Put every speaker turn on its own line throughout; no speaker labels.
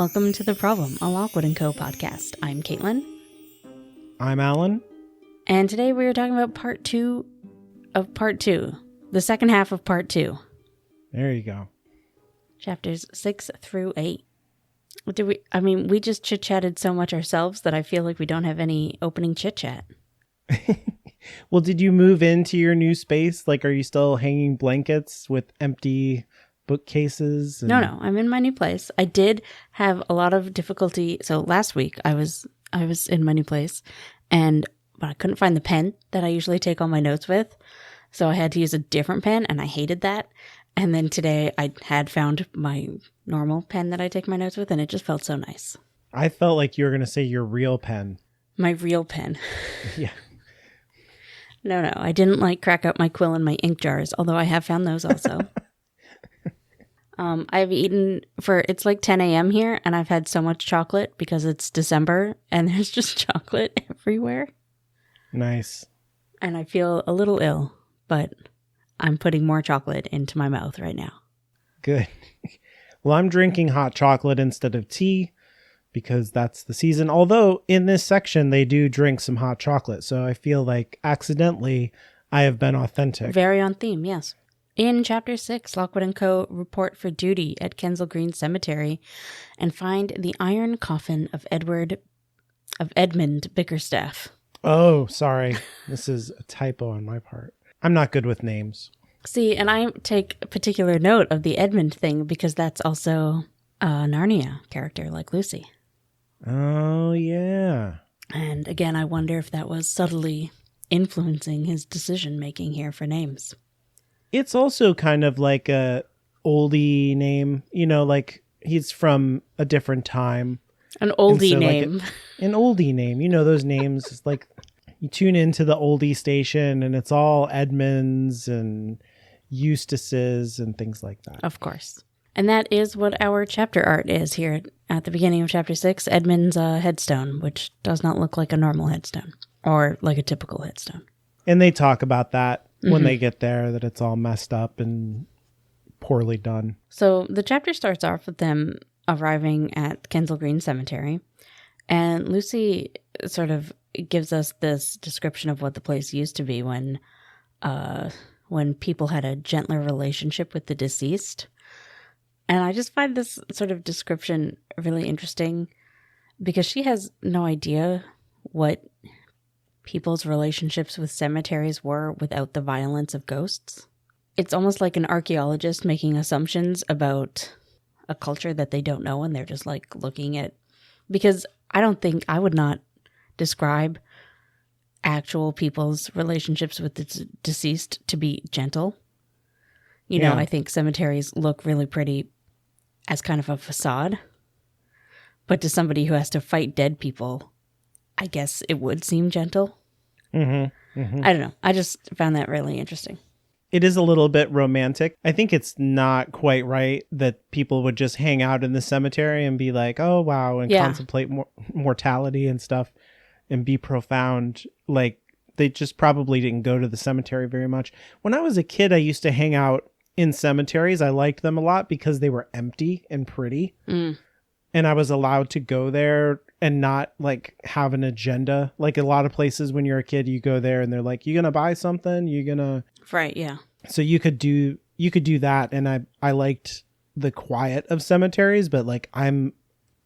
Welcome to The Problem, a Lockwood & Co. podcast. I'm Caitlin.
I'm Alan.
And today we are talking about part two of part two. The second half of part two.
There you go.
Chapters 6 through 8. We just chit-chatted so much ourselves that I feel like we don't have any opening chit-chat.
Well, did you move into your new space? Like, are you still hanging blankets with empty bookcases?
No, I'm in my new place. I did have a lot of difficulty. So last week I was in my new place, but I couldn't find the pen that I usually take all my notes with. So I had to use a different pen, and I hated that. And then today I had found my normal pen that I take my notes with, and it just felt so nice.
I felt like you were going to say your real pen.
My real pen.
Yeah.
No, I didn't crack out my quill and my ink jars, although I have found those also. I've eaten it's like 10 a.m. here, and I've had so much chocolate because it's December and there's just chocolate everywhere.
Nice.
And I feel a little ill, but I'm putting more chocolate into my mouth right now.
Good. Well, I'm drinking hot chocolate instead of tea because that's the season. Although in this section, they do drink some hot chocolate. So I feel like accidentally I have been authentic.
Very on theme, yes. In Chapter 6, Lockwood & Co. report for duty at Kensal Green Cemetery and find the iron coffin of Edmund Bickerstaff.
Oh, sorry. This is a typo on my part. I'm not good with names.
See, and I take particular note of the Edmund thing because that's also a Narnia character like Lucy.
Oh, yeah.
And again, I wonder if that was subtly influencing his decision-making here for names.
It's also kind of like a oldie name, like he's from a different time.
An oldie name.
An oldie name. Those names. It's like you tune into the oldie station and it's all Edmonds and Eustaces and things like that.
Of course. And that is what our chapter art is here at the beginning of Chapter 6, Edmund's headstone, which does not look like a normal headstone or like a typical headstone.
And they talk about that when they get there, that it's all messed up and poorly done.
So the chapter starts off with them arriving at Kensal Green Cemetery, and Lucy sort of gives us this description of what the place used to be when people had a gentler relationship with the deceased. And I just find this sort of description really interesting because she has no idea what people's relationships with cemeteries were without the violence of ghosts. It's almost like an archaeologist making assumptions about a culture that they don't know, and they're just looking at, because I would not describe actual people's relationships with the deceased to be gentle. I think cemeteries look really pretty as kind of a facade, but to somebody who has to fight dead people, I guess it would seem gentle.
Mm-hmm. Mm-hmm.
I don't know. I just found that really interesting.
It is a little bit romantic. I think it's not quite right that people would just hang out in the cemetery and be like, oh, wow, and contemplate mortality and stuff and be profound. Like, they just probably didn't go to the cemetery very much. When I was a kid, I used to hang out in cemeteries. I liked them a lot because they were empty and pretty. Mm. And I was allowed to go there and not have an agenda. Like a lot of places when you're a kid, you go there and they're like, you going to buy something? You going to...
Right, yeah.
So you could do that. And I liked the quiet of cemeteries, but I'm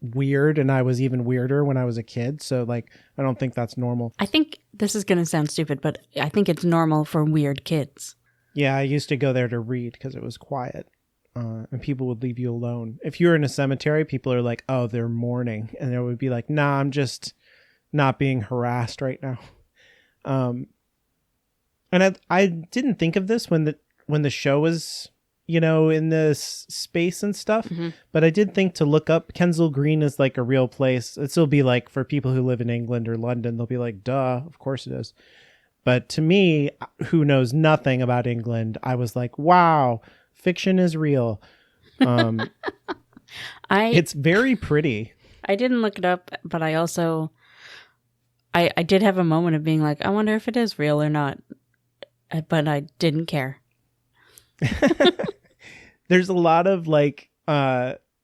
weird, and I was even weirder when I was a kid. So I don't think that's normal.
I think this is going to sound stupid, but I think it's normal for weird kids.
Yeah, I used to go there to read because it was quiet. And people would leave you alone. If you were in a cemetery, people are like, oh, they're mourning. And they would be like, nah, I'm just not being harassed right now. And I didn't think of this when the show was, in this space and stuff. Mm-hmm. But I did think to look up Kensal Green as a real place. It still be for people who live in England or London, they'll be like, duh, of course it is. But to me, who knows nothing about England, I was like, wow, fiction is real. It's very pretty.
I didn't look it up, but I also, I did have a moment of being like, I wonder if it is real or not. But I didn't care.
There's a lot of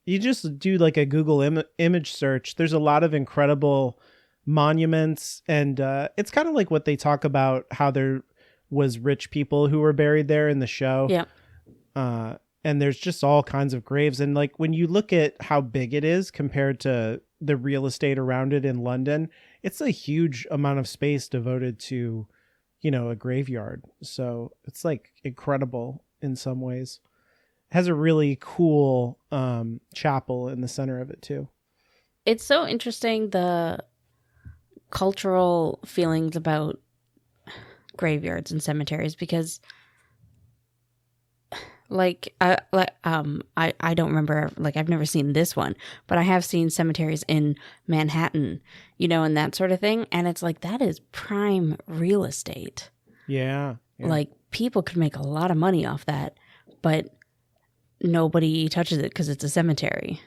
You just do like a Google image search. There's a lot of incredible monuments, and it's kind of like what they talk about, how there was rich people who were buried there in the show.
Yeah.
And there's just all kinds of graves. And like when you look at how big it is compared to the real estate around it in London, it's a huge amount of space devoted to, a graveyard. So it's like incredible in some ways. It has a really cool chapel in the center of it too.
It's so interesting, the cultural feelings about graveyards and cemeteries, because I don't remember, like, I've never seen this one, but I have seen cemeteries in Manhattan, and that sort of thing. And it's like, that is prime real estate.
Yeah.
Like, people could make a lot of money off that, but nobody touches it because it's a cemetery.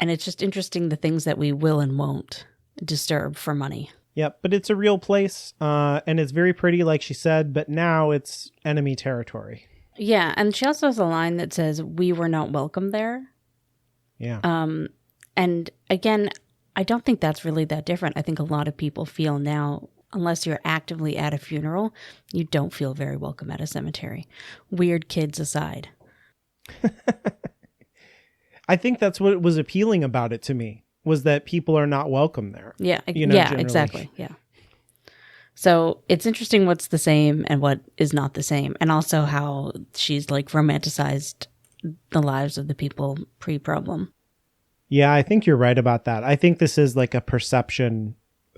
And it's just interesting, the things that we will and won't disturb for money.
Yep, but it's a real place, and it's very pretty, like she said, but now it's enemy territory.
Yeah, and she also has a line that says, "We were not welcome there."
Yeah.
And again, I don't think that's really that different. I think a lot of people feel now, unless you're actively at a funeral, you don't feel very welcome at a cemetery. Weird kids aside.
I think that's what was appealing about it to me, was that people are not welcome there.
Yeah, generally. Exactly. Yeah. So it's interesting what's the same and what is not the same. And also how she's like romanticized the lives of the people pre-problem.
Yeah, I think you're right about that. I think this is like a perception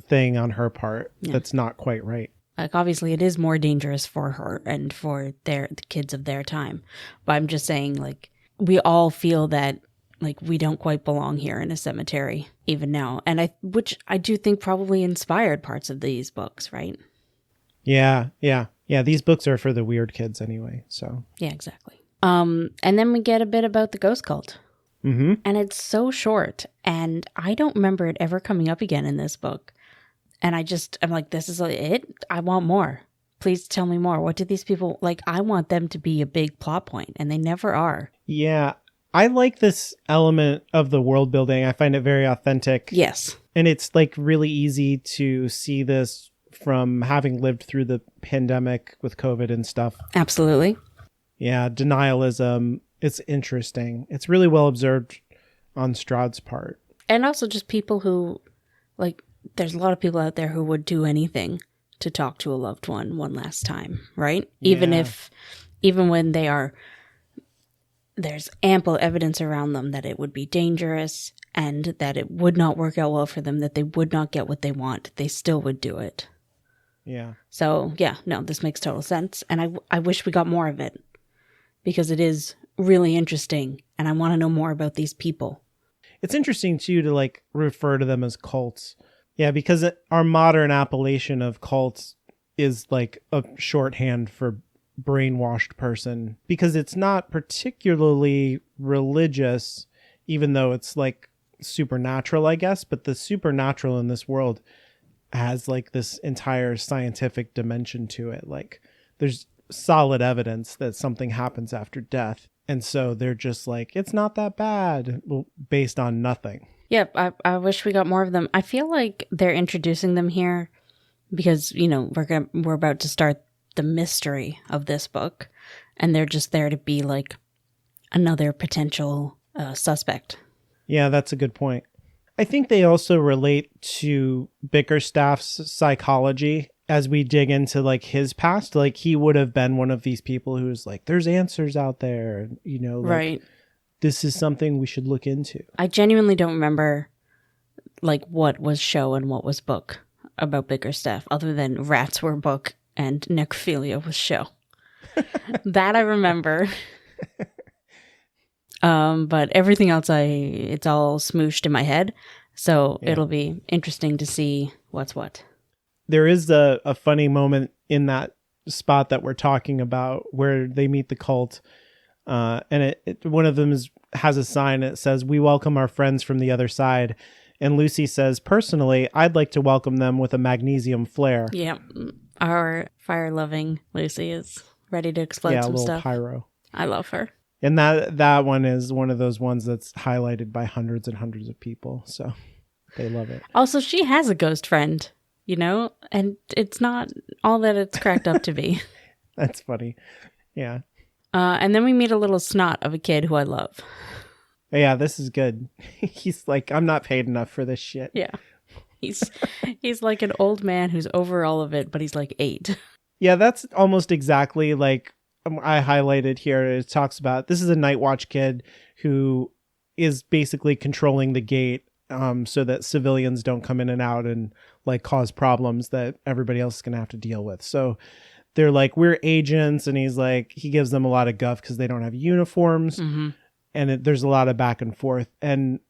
thing on her part that's not quite right.
Like, obviously it is more dangerous for her and for the kids of their time. But I'm just saying, like, we all feel that, like, we don't quite belong here in a cemetery even now. And which I do think probably inspired parts of these books, right?
Yeah. These books are for the weird kids anyway, so.
Yeah, exactly. And then we get a bit about the ghost cult.
Mm-hmm.
And it's so short, and I don't remember it ever coming up again in this book. And I'm like, this is it? I want more. Please tell me more. What did these people, like, I want them to be a big plot point, and they never are.
Yeah. I like this element of the world building. I find it very authentic.
Yes.
And it's like really easy to see this from having lived through the pandemic with COVID and stuff.
Absolutely.
Yeah. Denialism. It's interesting. It's really well observed on Strahd's part. And
also just people who, like, there's a lot of people out there who would do anything to talk to a loved one last time, right? Yeah. Even when there's ample evidence around them that it would be dangerous and that it would not work out well for them, that they would not get what they want, they still would do it.
Yeah.
So, yeah, no, this makes total sense. And I wish we got more of it, because it is really interesting and I want to know more about these people.
It's interesting, too, to like refer to them as cults. Yeah, because our modern appellation of cults is like a shorthand for brainwashed person, because it's not particularly religious, even though it's like supernatural, I guess. But the supernatural in this world has like this entire scientific dimension to it. Like, there's solid evidence that something happens after death. And so they're just like, it's not that bad, based on nothing. Yep,
I wish we got more of them. I feel like they're introducing them here because, we're about to start the mystery of this book, and they're just there to be like another potential suspect.
Yeah, that's a good point. I think they also relate to Bickerstaff's psychology as we dig into like his past. Like, he would have been one of these people who's like, there's answers out there, like,
right.
This is something we should look into.
I genuinely don't remember like what was show and what was book about Bickerstaff, other than rats were book and necrophilia was show. That I remember. But everything else, it's all smooshed in my head. So It'll be interesting to see what's what.
There is a funny moment in that spot that we're talking about where they meet the cult. And one of them has a sign that says, "We welcome our friends from the other side." And Lucy says, "Personally, I'd like to welcome them with a magnesium flare."
Yeah. Our fire-loving Lucy is ready to explode some stuff.
Yeah, a little pyro.
I love her.
And that one is one of those ones that's highlighted by hundreds and hundreds of people. So they love it.
Also, she has a ghost friend, and it's not all that it's cracked up to be.
That's funny. Yeah.
And then we meet a little snot of a kid who I love.
Yeah, this is good. He's like, I'm not paid enough for this shit.
Yeah. He's like an old man who's over all of it, but he's like 8.
Yeah, that's almost exactly like I highlighted here. It talks about this is a Night Watch kid who is basically controlling the gate so that civilians don't come in and out and like cause problems that everybody else is going to have to deal with. So they're like, we're agents. And he's like, he gives them a lot of guff because they don't have uniforms.
Mm-hmm.
And there's a lot of back and forth. And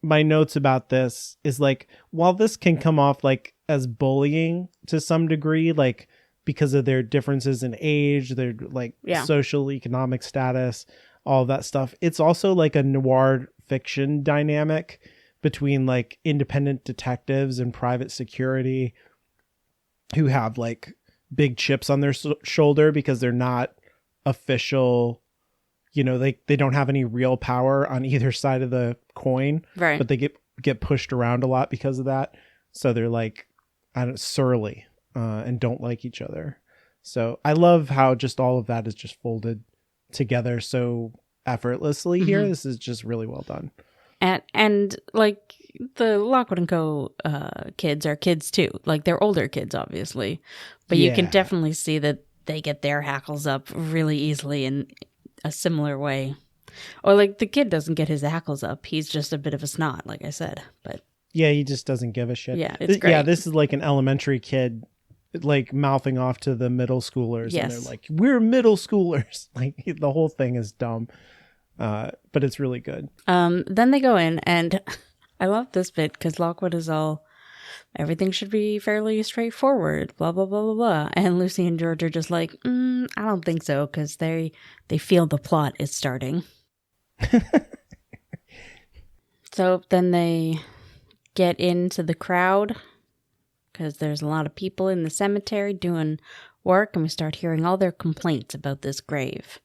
my notes about this is like, while this can come off like as bullying to some degree, like because of their differences in age, their like social economic status, all of that stuff, it's also like a noir fiction dynamic between like independent detectives and private security who have like big chips on their shoulder because they're not official. They don't have any real power on either side of the coin,
right?
But they get pushed around a lot because of that. So they're like, surly and don't like each other. So I love how just all of that is just folded together so effortlessly here. This is just really well done.
And like the Lockwood & Co. Kids are kids too. Like they're older kids, obviously, but you can definitely see that they get their hackles up really easily in a similar way. Or like the kid doesn't get his hackles up. He's just a bit of a snot, like I said. But
yeah, he just doesn't give a shit.
Yeah, it's great.
Yeah, this is like an elementary kid like mouthing off to the middle schoolers.
Yes.
And they're like, we're middle schoolers. Like the whole thing is dumb. But it's really good.
Then they go in, and I love this bit because Lockwood is all, everything should be fairly straightforward, blah, blah, blah, blah, blah. And Lucy and George are just like, I don't think so, because they feel the plot is starting. So then they get into the crowd because there's a lot of people in the cemetery doing work, and we start hearing all their complaints about this grave.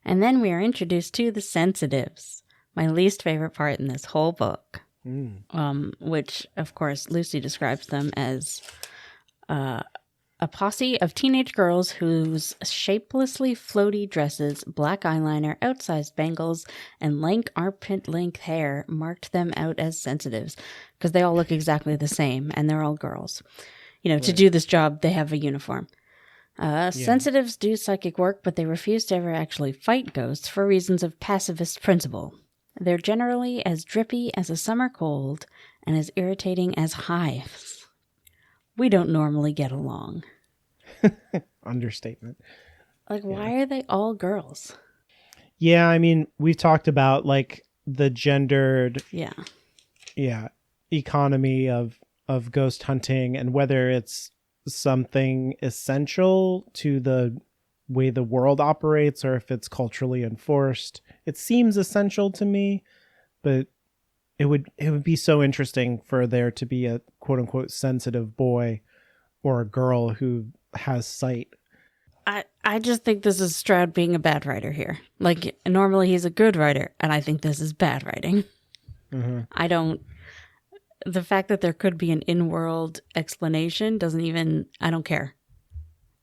And then we are introduced to the sensitives, my least favorite part in this whole book, which, of course, Lucy describes them as a posse of teenage girls whose shapelessly floaty dresses, black eyeliner, outsized bangles, and lank armpit-length hair marked them out as sensitives because they all look exactly the same, and they're all girls. Right. To do this job, they have a uniform. Sensitives do psychic work, but they refuse to ever actually fight ghosts for reasons of pacifist principle. They're generally as drippy as a summer cold and as irritating as hives. We don't normally get along.
Understatement.
Like, why are they all girls?
Yeah, I mean, we've talked about like the gendered economy of ghost hunting and whether it's something essential to the way the world operates or if it's culturally enforced. It seems essential to me, but it would be so interesting for there to be a quote unquote sensitive boy or a girl who has sight.
I just think this is Stroud being a bad writer here. Like normally he's a good writer, and I think this is bad writing. The fact that there could be an in-world explanation I don't care.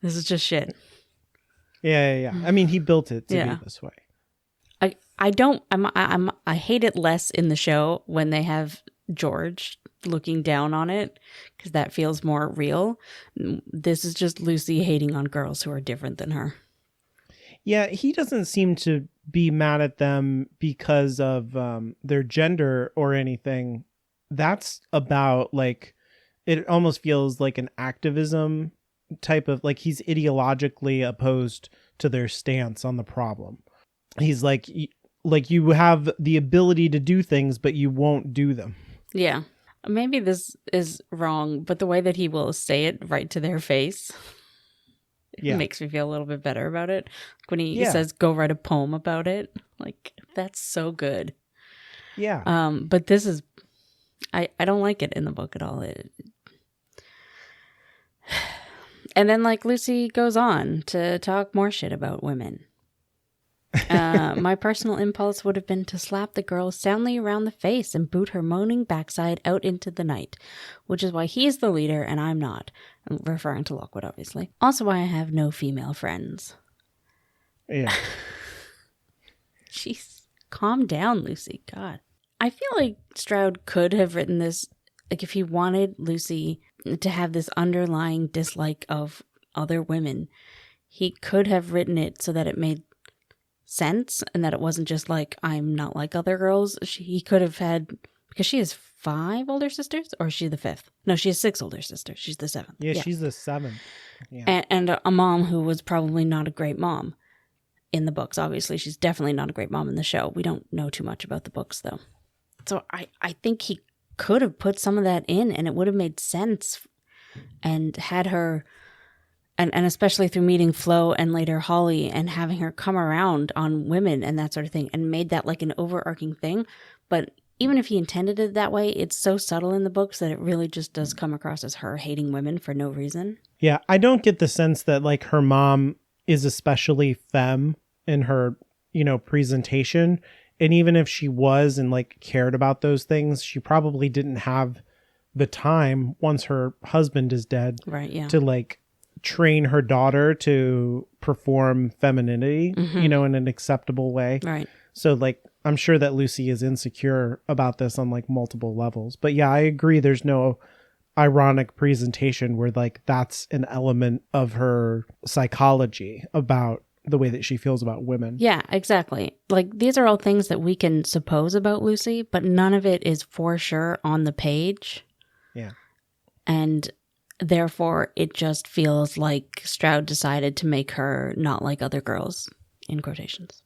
This is just shit.
Yeah. I mean, he built it to be this way.
I hate it less in the show when they have George looking down on it because that feels more real. This is just Lucy hating on girls who are different than her.
Yeah, he doesn't seem to be mad at them because of their gender or anything. That's about like, it almost feels like an activism type of like he's ideologically opposed to their stance on the problem. He's like you have the ability to do things, but you won't do them. Yeah.
Maybe this is wrong, but the way that he will say it right to their face makes me feel a little bit better about it. Like when he says, go write a poem about it. Like, that's so good.
Yeah.
But this is, I don't like it in the book at all. And then like Lucy goes on to talk more shit about women. My personal impulse would have been to slap the girl soundly around the face and boot her moaning backside out into the night, which is why he's the leader and I'm not. I'm referring to Lockwood, obviously. Also why I have no female friends.
Yeah.
Jeez, calm down, Lucy. God. I feel like Stroud could have written this, like if he wanted Lucy to have this underlying dislike of other women, he could have written it so that it made sense and that it wasn't just like, I'm not like other girls. He could have had, because she has 5 older sisters, or is she the 5th? No, she has 6 older sisters. She's the 7th.
Yeah, she's the 7th. Yeah.
And a mom who was probably not a great mom in the books. Obviously, she's definitely not a great mom in the show. We don't know too much about the books, though. So I think he could have put some of that in and it would have made sense and had her... And especially through meeting Flo and later Holly and having her come around on women and that sort of thing and made that like an overarching thing. But even if he intended it that way, it's so subtle in the books that it really just does come across as her hating women for no reason.
Yeah, I don't get the sense that like her mom is especially femme in her, presentation. And even if she was and like cared about those things, she probably didn't have the time once her husband is dead.
Right, yeah.
To like train her daughter to perform femininity, in an acceptable way.
Right.
So like, I'm sure that Lucy is insecure about this on like multiple levels. But yeah, I agree. There's no ironic presentation where like that's an element of her psychology about the way that she feels about women.
Yeah, exactly. Like these are all things that we can suppose about Lucy, but none of it is for sure on the page.
Yeah.
And therefore, it just feels like Stroud decided to make her not like other girls, in quotations.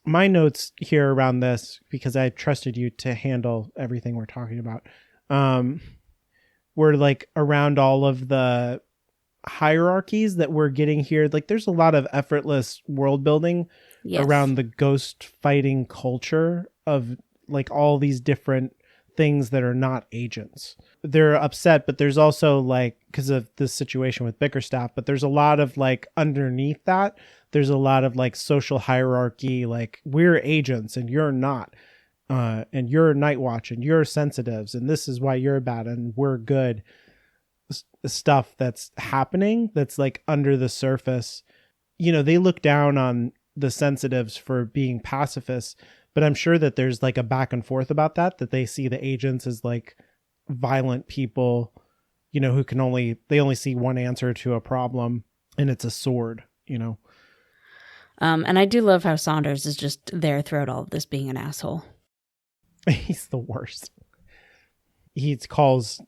My notes here around this, because I trusted you to handle everything we're talking about, were like around all of the hierarchies that we're getting here. Like there's a lot of effortless world building around the ghost fighting culture of like all these different things that are not agents. They're upset, but there's also like, because of this situation with Bickerstaff, but there's a lot of like underneath that, there's a lot of like social hierarchy, like we're agents and you're not, and you're Night Watch and you're sensitives and this is why you're bad and we're good. Stuff that's happening that's like under the surface. They look down on the sensitives for being pacifists, but I'm sure that there's like a back and forth about that they see the agents as like violent people, who can only see one answer to a problem, and it's a sword,
And I do love how Saunders is just there throughout all of this being an asshole.
He's the worst. He calls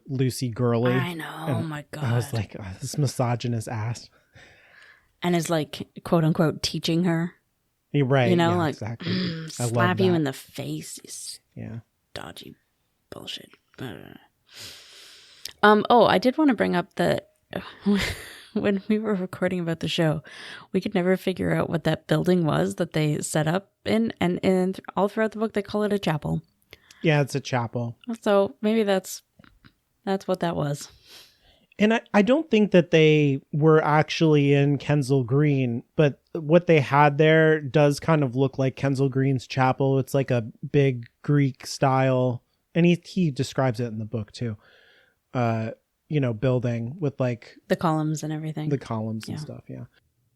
Lucy girly.
I know. Oh my God.
I was like, oh, this misogynist ass.
And is like, quote unquote, teaching her.
You're right.
Yeah, like,
exactly.
Slap you in the face.
Yeah.
Dodgy bullshit. I did want to bring up that when we were recording about the show, we could never figure out what that building was that they set up in. And all throughout the book, they call it a chapel.
Yeah, it's a chapel.
So maybe that's what that was.
And I don't think that they were actually in Kensal Green, but what they had there does kind of look like Kensal Green's chapel. It's like a big Greek style, and he describes it in the book too. Building with like
the columns and everything.
The columns and stuff, yeah.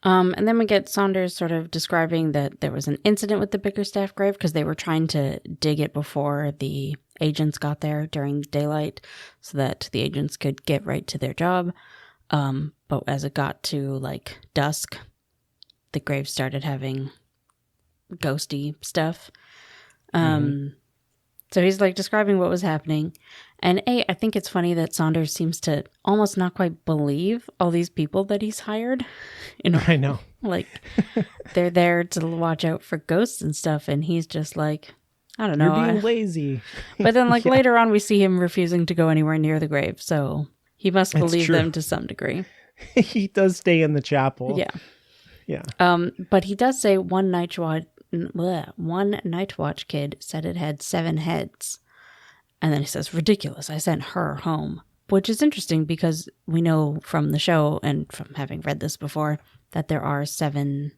And then we get Saunders sort of describing that there was an incident with the Bickerstaff grave because they were trying to dig it before the agents got there during daylight so that the agents could get right to their job. But as it got to like dusk, the grave started having ghosty stuff. So he's like describing what was happening. And I think it's funny that Saunders seems to almost not quite believe all these people that he's hired.
I know.
Like they're there to watch out for ghosts and stuff. And he's just like, I don't know.
You're being lazy.
But then like later on, we see him refusing to go anywhere near the grave. So he must believe them to some degree.
He does stay in the chapel.
Yeah.
Yeah.
But he does say one Night Watch kid said it had 7 heads. And then he says, ridiculous, I sent her home. Which is interesting because we know from the show and from having read this before that there are 7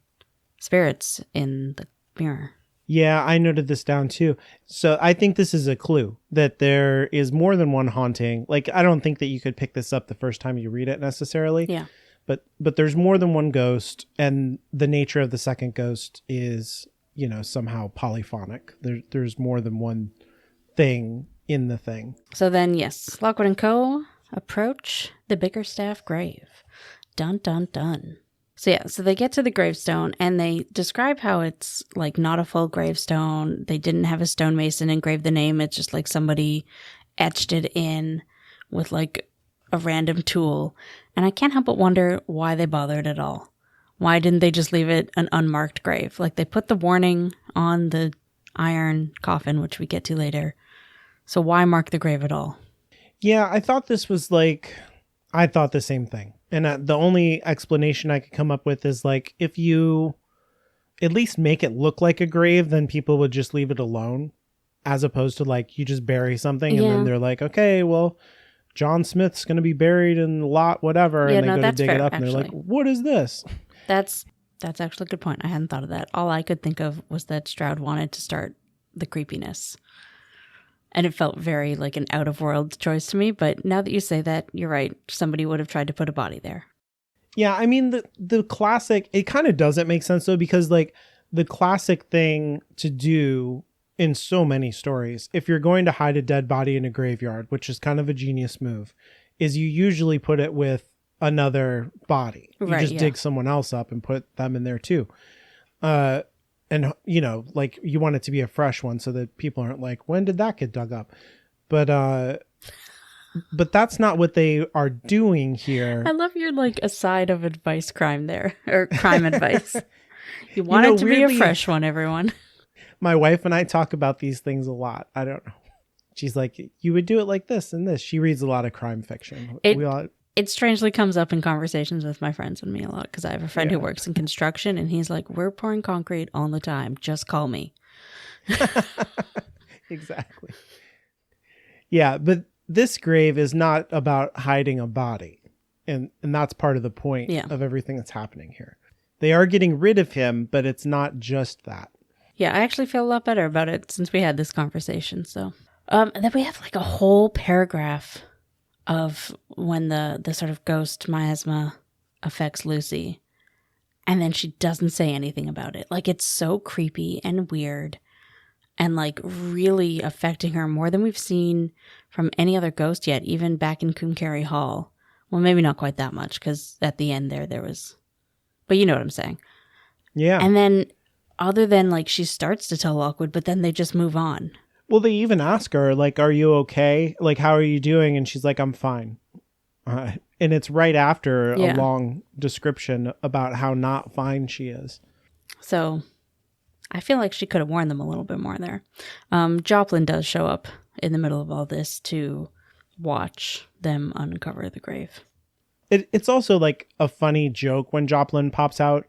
spirits in the mirror.
Yeah, I noted this down too. So I think this is a clue that there is more than one haunting. Like, I don't think that you could pick this up the first time you read it necessarily.
Yeah.
But there's more than one ghost, and the nature of the second ghost is, somehow polyphonic. There's more than one thing in the thing.
So then, yes, Lockwood and Co. approach the Bickerstaff grave. Dun, dun, dun. So yeah, so they get to the gravestone and they describe how it's like not a full gravestone. They didn't have a stonemason engrave the name. It's just like somebody etched it in with like a random tool. And I can't help but wonder why they bothered at all. Why didn't they just leave it an unmarked grave? Like, they put the warning on the iron coffin, which we get to later. So why mark the grave at all?
Yeah, I thought this was like, I thought the same thing. And the only explanation I could come up with is like, if you at least make it look like a grave, then people would just leave it alone, as opposed to like you just bury something and then they're like, okay, well, John Smith's going to be buried in lot whatever.
Yeah,
and they go to dig
fair,
it up
actually.
And they're like, what is this?
That's actually a good point. I hadn't thought of that. All I could think of was that Stroud wanted to start the creepiness. And it felt very like an out-of-world choice to me. But now that you say that, you're right. Somebody would have tried to put a body there.
Yeah, I mean, the classic, it kind of doesn't make sense, though, because like the classic thing to do in so many stories, if you're going to hide a dead body in a graveyard, which is kind of a genius move, is you usually put it with another body. You just dig someone else up and put them in there too. And, like you want it to be a fresh one so that people aren't like, when did that get dug up? But that's not what they are doing here.
I love your like aside of advice crime there, or crime advice. You want it to weirdly, be a fresh one, everyone.
My wife and I talk about these things a lot. I don't know. She's like, you would do it like this and this. She reads a lot of crime fiction.
It strangely comes up in conversations with my friends and me a lot, because I have a friend who works in construction and he's like, we're pouring concrete all the time. Just call me.
Exactly. Yeah, but this grave is not about hiding a body. And that's part of the point of everything that's happening here. They are getting rid of him, but it's not just that.
Yeah, I actually feel a lot better about it since we had this conversation. So, and then we have like a whole paragraph of when the sort of ghost miasma affects Lucy. And then she doesn't say anything about it. Like, it's so creepy and weird and like really affecting her more than we've seen from any other ghost yet, even back in Coombe Hall. Well, maybe not quite that much, because at the end there was, but you know what I'm saying.
Yeah.
And then other than like she starts to tell Lockwood, but then they just move on.
Well, they even ask her, like, are you okay? Like, how are you doing? And she's like, I'm fine. And it's right after a long description about how not fine she is.
So I feel like she could have warned them a little bit more there. Joplin does show up in the middle of all this to watch them uncover the grave.
It's also like a funny joke when Joplin pops out,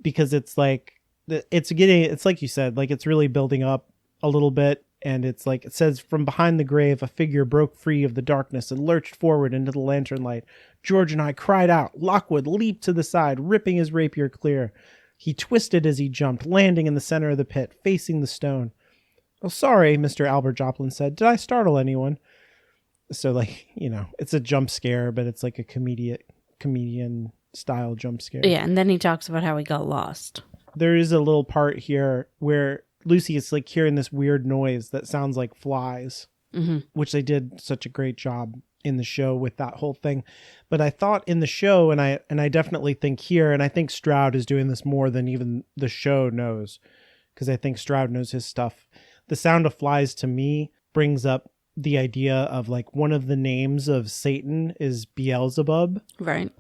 because it's like, it's like you said, like it's really building up a little bit. And it's like, it says, from behind the grave, a figure broke free of the darkness and lurched forward into the lantern light. George and I cried out. Lockwood leaped to the side, ripping his rapier clear. He twisted as he jumped, landing in the center of the pit, facing the stone. Oh, sorry, Mr. Albert Joplin said. Did I startle anyone? So, like, it's a jump scare, but it's like a comedian style jump scare.
Yeah, and then he talks about how he got lost.
There is a little part here where Lucy is like hearing this weird noise that sounds like flies, which they did such a great job in the show with that whole thing. But I thought in the show, and I definitely think here, and I think Stroud is doing this more than even the show knows, because I think Stroud knows his stuff. The sound of flies to me brings up the idea of like one of the names of Satan is Beelzebub,
right?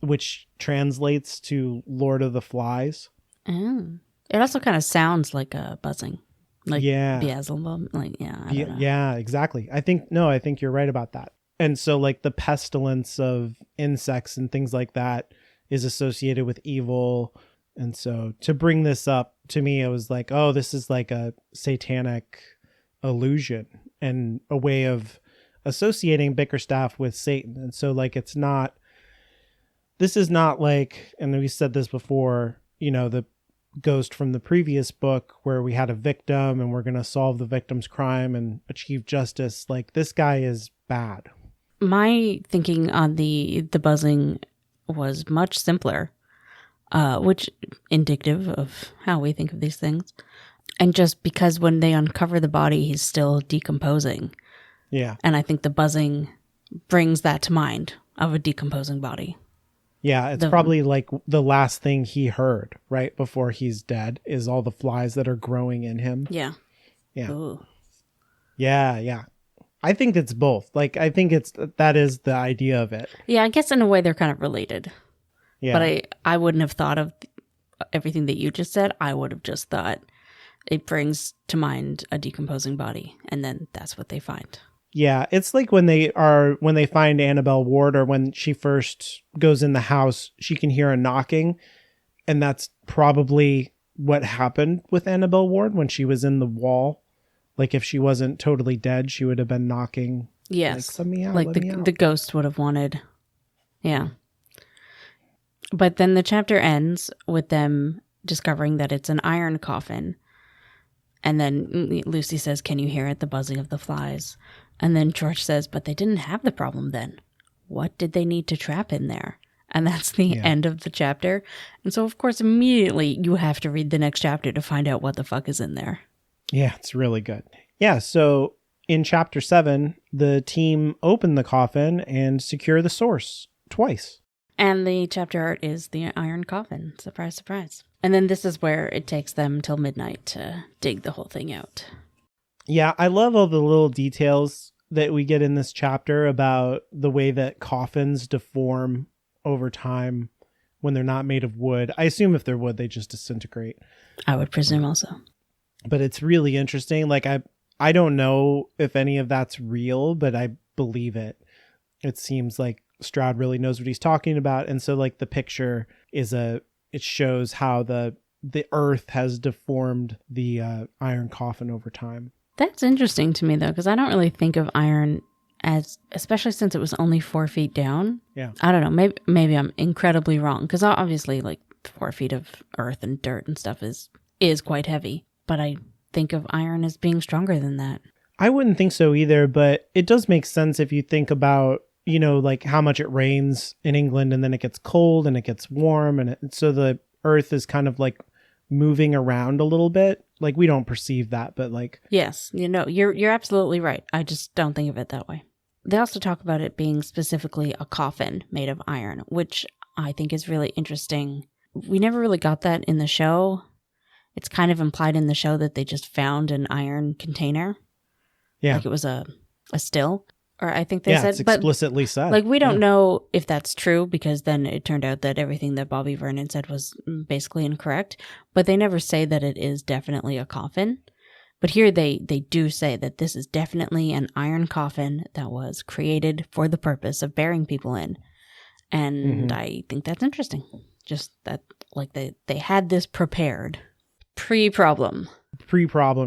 Which translates to Lord of the Flies.
Oh. It also kind of sounds like a buzzing, like Beelzebub. Like, I don't know.
Yeah, exactly. I think you're right about that. And so like the pestilence of insects and things like that is associated with evil. And so to bring this up to me, I was like, oh, this is like a satanic illusion and a way of associating Bickerstaff with Satan. And so like, this is not like, and we said this before, ghost from the previous book where we had a victim and we're going to solve the victim's crime and achieve justice. Like, this guy is bad.
My thinking on the buzzing was much simpler, which indicative of how we think of these things. And just because when they uncover the body, he's still decomposing.
Yeah.
And I think the buzzing brings that to mind of a decomposing body.
Yeah, it's probably like the last thing he heard right before he's dead is all the flies that are growing in him.
Yeah.
Yeah.
Ooh.
Yeah. I think it's both. Like, I think that is the idea of it.
Yeah, I guess in a way they're kind of related.
Yeah.
But I wouldn't have thought of everything that you just said. I would have just thought it brings to mind a decomposing body, and then that's what they find.
Yeah, it's like when they find Annabelle Ward, or when she first goes in the house, she can hear a knocking, and that's probably what happened with Annabelle Ward when she was in the wall. Like, if she wasn't totally dead, she would have been knocking.
Yes,
like, let me out,
like the ghost would have wanted. Yeah. But then the chapter ends with them discovering that it's an iron coffin. And then Lucy says, "Can you hear it? The buzzing of the flies." And then George says, "But they didn't have the problem then. What did they need to trap in there?" And that's the end of the chapter. And so, of course, immediately you have to read the next chapter to find out what the fuck is in there.
Yeah, it's really good. Yeah, so in chapter 7, the team open the coffin and secure the source twice.
And the chapter art is the iron coffin. Surprise, surprise. And then this is where it takes them till midnight to dig the whole thing out.
Yeah, I love all the little details that we get in this chapter about the way that coffins deform over time when they're not made of wood. I assume if they're wood, they just disintegrate.
I would presume also.
But it's really interesting. Like, I don't know if any of that's real, but I believe it. It seems like Stroud really knows what he's talking about. And so, like, the picture is it shows how the earth has deformed the iron coffin over time.
That's interesting to me, though, because I don't really think of iron as, especially since it was only 4 feet down.
Yeah.
I don't know. Maybe I'm incredibly wrong, because obviously, like, 4 feet of earth and dirt and stuff is quite heavy. But I think of iron as being stronger than that.
I wouldn't think so either, but it does make sense if you think about, you know, like how much it rains in England and then it gets cold and it gets warm. And so the earth is kind of like moving around a little bit. Like, we don't perceive that, but like...
Yes, you know, you're absolutely right. I just don't think of it that way. They also talk about it being specifically a coffin made of iron, which I think is really interesting. We never really got that in the show. It's kind of implied in the show that they just found an iron container.
Yeah.
Like it was a still. Or I think they said...
it's explicitly said.
Like, we don't know if that's true, because then it turned out that everything that Bobby Vernon said was basically incorrect. But they never say that it is definitely a coffin. But here they do say that this is definitely an iron coffin that was created for the purpose of burying people in. And I think that's interesting. Just that, like, they had this prepared. Pre-problem,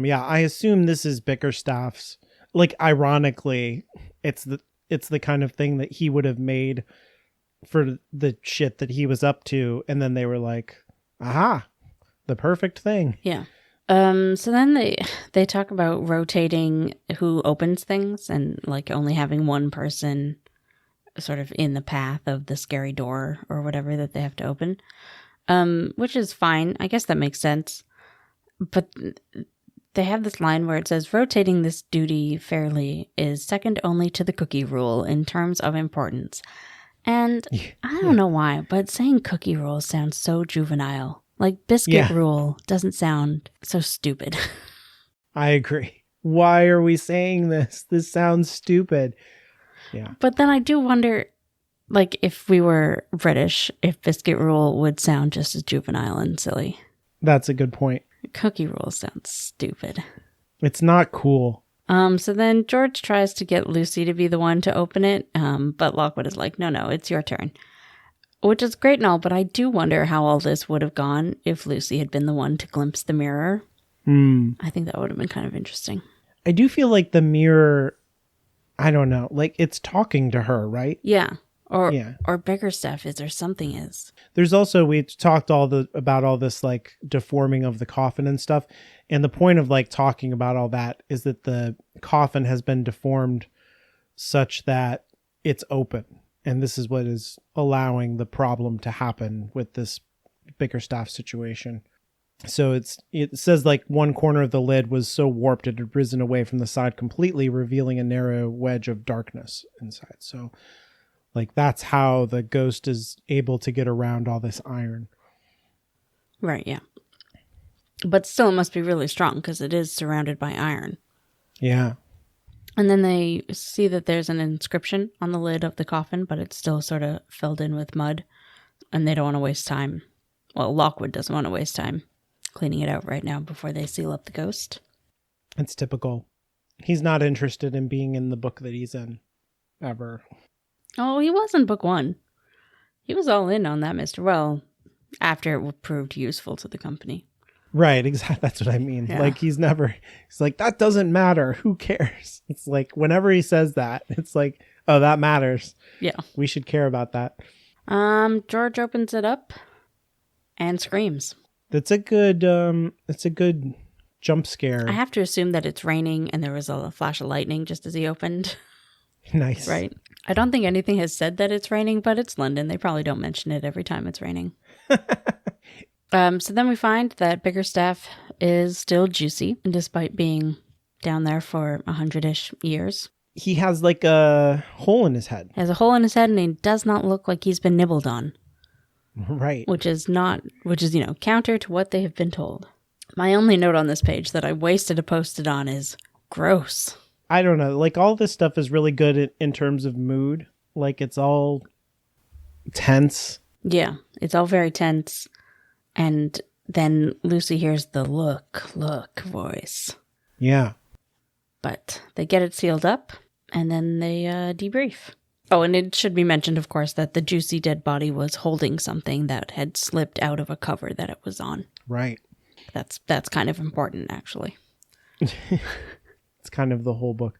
yeah. I assume this is Bickerstaff's. Like, ironically, it's the kind of thing that he would have made for the shit that he was up to, and then they were like, aha, the perfect thing.
Yeah. So then they talk about rotating who opens things, and like only having one person sort of in the path of the scary door or whatever that they have to open, which is fine. I guess that makes sense. But they have this line where it says, "Rotating this duty fairly is second only to the cookie rule in terms of importance." And I don't know why, but saying cookie rule sounds so juvenile. Like, biscuit rule doesn't sound so stupid.
I agree. Why are we saying this? This sounds stupid. Yeah.
But then I do wonder, like, if we were British, if biscuit rule would sound just as juvenile and silly.
That's a good point.
Cookie rule sounds stupid.
It's not cool.
So then George tries to get Lucy to be the one to open it, but Lockwood is like, no, it's your turn. Which is great and all, but I do wonder how all this would have gone if Lucy had been the one to glimpse the mirror. I think that would have been kind of interesting.
I do feel like the mirror, I don't know, like it's talking to her, right?
Yeah. Or bigger stuff is, or something is.
There's also, we talked about all this like deforming of the coffin and stuff. And the point of like talking about all that is that the coffin has been deformed such that it's open. And this is what is allowing the problem to happen with this Bickerstaff situation. So it says like one corner of the lid was so warped it had risen away from the side completely, revealing a narrow wedge of darkness inside. So like that's how the ghost is able to get around all this iron.
Right, yeah. But still, it must be really strong because it is surrounded by iron.
Yeah.
And then they see that there's an inscription on the lid of the coffin, but it's still sort of filled in with mud. And they don't want to waste time. Well, Lockwood doesn't want to waste time cleaning it out right now before they seal up the ghost.
It's typical. He's not interested in being in the book that he's in, ever.
Oh, he was in book 1. He was all in on that, Mr. Well, after it proved useful to the company.
Right, exactly. That's what I mean. Yeah. Like he's like, that doesn't matter. Who cares? It's like whenever he says that, it's like, oh, that matters.
Yeah.
We should care about that.
George opens it up and screams.
It's a good jump scare.
I have to assume that it's raining and there was a flash of lightning just as he opened.
Nice.
Right. I don't think anything has said that it's raining, but it's London. They probably don't mention it every time it's raining. So then we find that Bickerstaff is still juicy, despite being down there for 100-ish years.
He has like a hole in his head.
He has a hole in his head, and he does not look like he's been nibbled on.
Right.
Which is, counter to what they have been told. My only note on this page that I wasted to post it on is gross.
I don't know. Like all this stuff is really good in terms of mood. Like it's all tense.
Yeah, it's all very tense. And then Lucy hears the look voice.
Yeah.
But they get it sealed up and then they debrief. Oh, and it should be mentioned, of course, that the juicy dead body was holding something that had slipped out of a cover that it was on.
Right.
That's kind of important, actually.
It's kind of the whole book.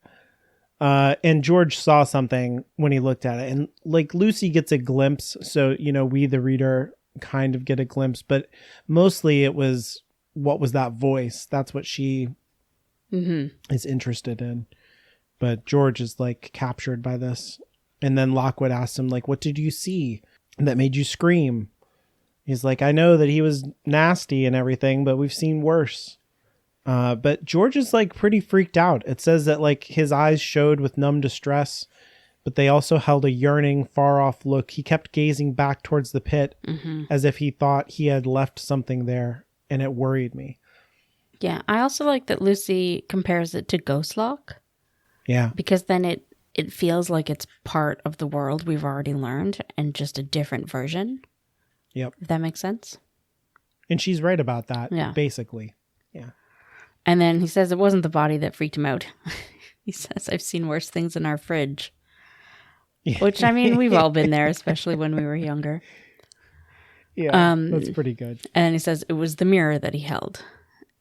And George saw something when he looked at it. And like Lucy gets a glimpse. So, we, the reader, kind of get a glimpse. But mostly it was, what was that voice? That's what she is interested in. But George is like captured by this. And then Lockwood asks him, like, what did you see that made you scream? He's like, I know that he was nasty and everything, but we've seen worse. But George is like pretty freaked out. It says that like his eyes showed with numb distress, but they also held a yearning, far off look. He kept gazing back towards the pit as if he thought he had left something there, and it worried me.
Yeah, I also like that Lucy compares it to Ghost Lock.
Yeah.
Because then it feels like it's part of the world we've already learned and just a different version.
Yep.
If that makes sense.
And she's right about that, basically. Yeah.
And then he says it wasn't the body that freaked him out. He says, I've seen worse things in our fridge. Which, I mean, we've all been there, especially when we were younger.
Yeah, that's pretty good.
And he says it was the mirror that he held.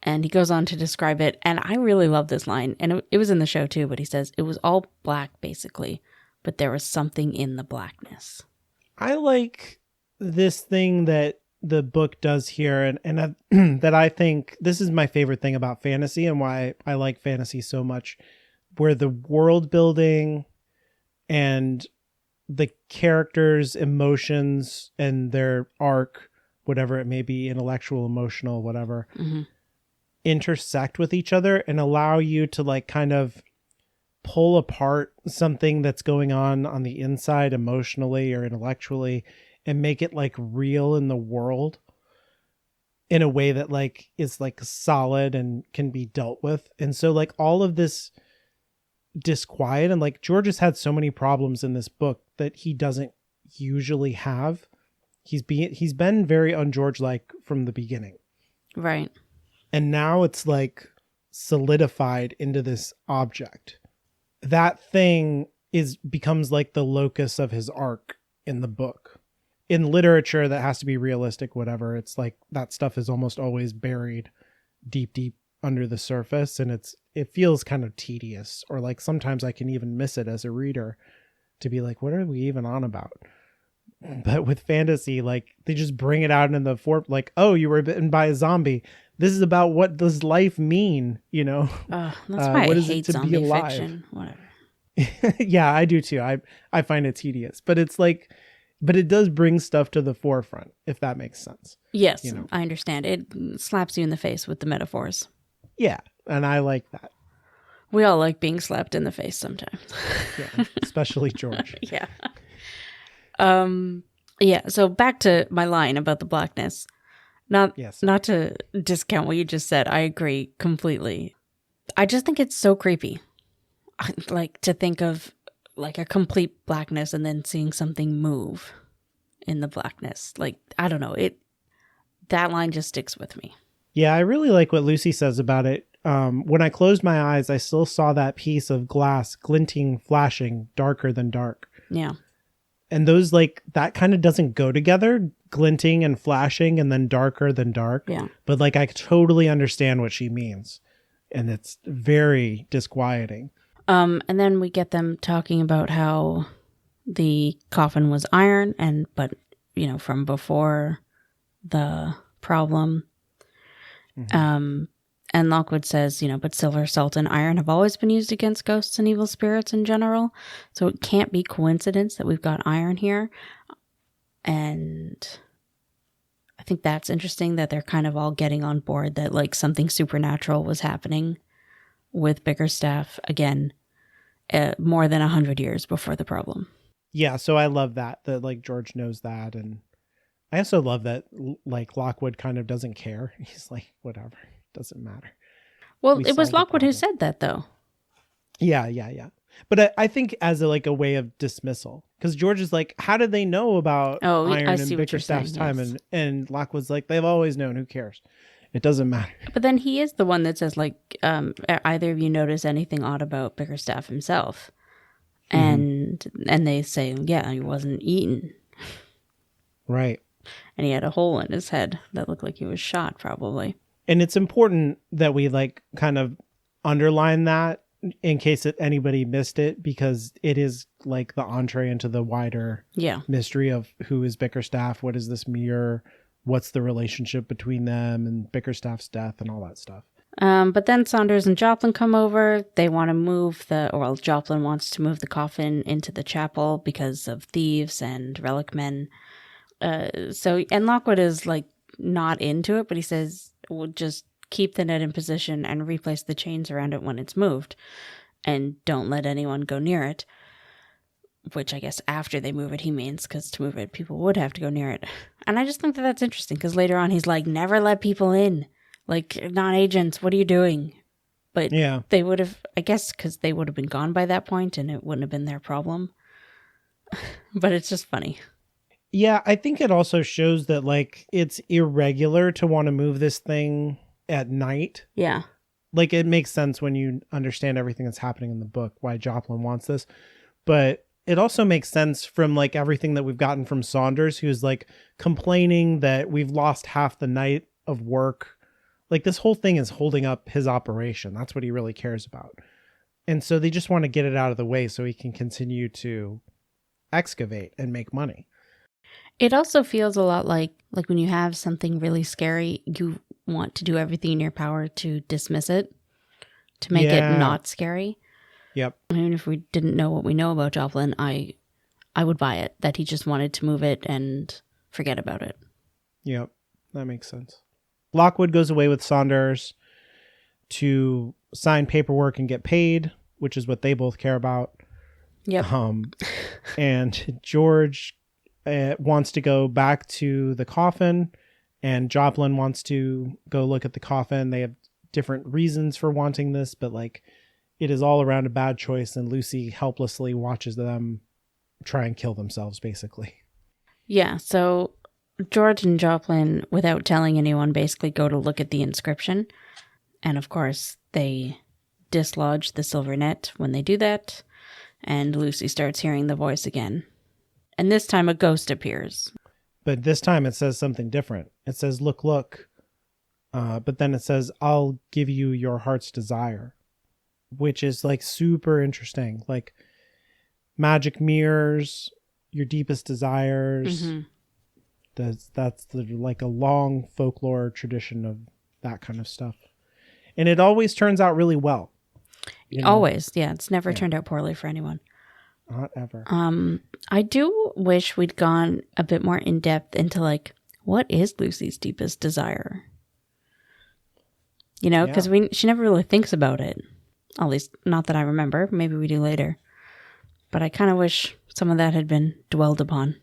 And he goes on to describe it. And I really love this line. And it was in the show too, but he says it was all black, basically. But there was something in the blackness.
I like this thing that the book does here, and that I think this is my favorite thing about fantasy and why I like fantasy so much, where the world building and the characters' emotions and their arc, whatever it may be, intellectual, emotional, whatever, intersect with each other and allow you to like kind of pull apart something that's going on the inside emotionally or intellectually and make it like real in the world in a way that like is like solid and can be dealt with. And so like all of this disquiet, and like George has had so many problems in this book that he doesn't usually have. He's been very un-George like from the beginning.
Right.
And now it's like solidified into this object. That thing becomes like the locus of his arc in the book. In literature that has to be realistic, whatever, it's like that stuff is almost always buried deep under the surface, and it feels kind of tedious, or like sometimes I can even miss it as a reader to be like, what are we even on about? But with fantasy, like they just bring it out in the form, like, oh, you were bitten by a zombie. This is about what does life mean, you know?
That's why
what
I
is
hate
it to
zombie
be alive?
fiction. Whatever.
Yeah, I do too. I find it tedious, but it's like, but it does bring stuff to the forefront, if that makes sense.
Yes,
you know?
I understand. It slaps you in the face with the metaphors.
Yeah, and I like that.
We all like being slapped in the face sometimes.
Yeah, especially George.
Yeah. Yeah, so back to my line about the blackness. Not to discount what you just said. I agree completely. I just think it's so creepy. Like to think of like a complete blackness and then seeing something move in the blackness. Like, I don't know. That line just sticks with me.
Yeah, I really like what Lucy says about it. When I closed my eyes, I still saw that piece of glass glinting, flashing, darker than dark.
Yeah.
And those, like, that kind of doesn't go together, glinting and flashing and then darker than dark.
Yeah.
But like, I totally understand what she means. And it's very disquieting.
And then we get them talking about how the coffin was iron but from before the problem. Mm-hmm. And Lockwood says, but silver, salt, and iron have always been used against ghosts and evil spirits in general. So it can't be coincidence that we've got iron here. And I think that's interesting that they're kind of all getting on board that like something supernatural was happening with Bickerstaff again, more than 100 years before the problem.
Yeah, so I love that like George knows that. And I also love that like Lockwood kind of doesn't care. He's like, whatever, doesn't matter.
Well, it was Lockwood who said that though.
Yeah. But I think as a way of dismissal, because George is like, how did they know about iron and Bickerstaff's time? Yes. And Lockwood's like, they've always known. Who cares? It doesn't matter. But
then he is the one that says, like, either of you notice anything odd about Bickerstaff himself? And they say, yeah, he wasn't eaten.
Right.
And he had a hole in his head that looked like he was shot, probably.
And it's important that we kind of underline that in case anybody missed it, because it is like the entree into the wider mystery of who is Bickerstaff, what is this mirror, what's the relationship between them and Bickerstaff's death and all that stuff.
But then Saunders and Joplin come over. They want to move Joplin wants to move the coffin into the chapel because of thieves and relic men. And Lockwood is like not into it, but he says, we'll just keep the net in position and replace the chains around it when it's moved. And don't let anyone go near it. Which I guess after they move it, he means, because to move it, people would have to go near it. And I just think that that's interesting, because later on he's like, never let people in. Like, non-agents, what are you doing? But they would have, I guess, because they would have been gone by that point, and it wouldn't have been their problem. But it's just funny.
Yeah, I think it also shows that, like, it's irregular to want to move this thing at night.
Yeah.
Like, it makes sense when you understand everything that's happening in the book, why Joplin wants this. But it also makes sense from like everything that we've gotten from Saunders, who's like complaining that we've lost half the night of work. Like this whole thing is holding up his operation. That's what he really cares about. And so they just want to get it out of the way so he can continue to excavate and make money.
It also feels a lot like when you have something really scary, you want to do everything in your power to dismiss it, to make it not scary.
Yep.
I mean, if we didn't know what we know about Joplin, I would buy it, that he just wanted to move it and forget about it.
Yep. That makes sense. Lockwood goes away with Saunders to sign paperwork and get paid, which is what they both care about.
Yep.
And George wants to go back to the coffin, and Joplin wants to go look at the coffin. They have different reasons for wanting this, but like, it is all around a bad choice, and Lucy helplessly watches them try and kill themselves, basically.
Yeah, so George and Joplin, without telling anyone, basically go to look at the inscription. And of course, they dislodge the silver net when they do that, and Lucy starts hearing the voice again. And this time a ghost appears.
But this time it says something different. It says, look. But then it says, I'll give you your heart's desire. Which is like super interesting. Like magic mirrors, your deepest desires.
Mm-hmm.
That's like a long folklore tradition of that kind of stuff. And it always turns out really well.
Always. Yeah. It's never turned out poorly for anyone.
Not ever.
I do wish we'd gone a bit more in depth into like, what is Lucy's deepest desire? Because she never really thinks about it. At least not that I remember. Maybe we do later. But I kind of wish some of that had been dwelled upon.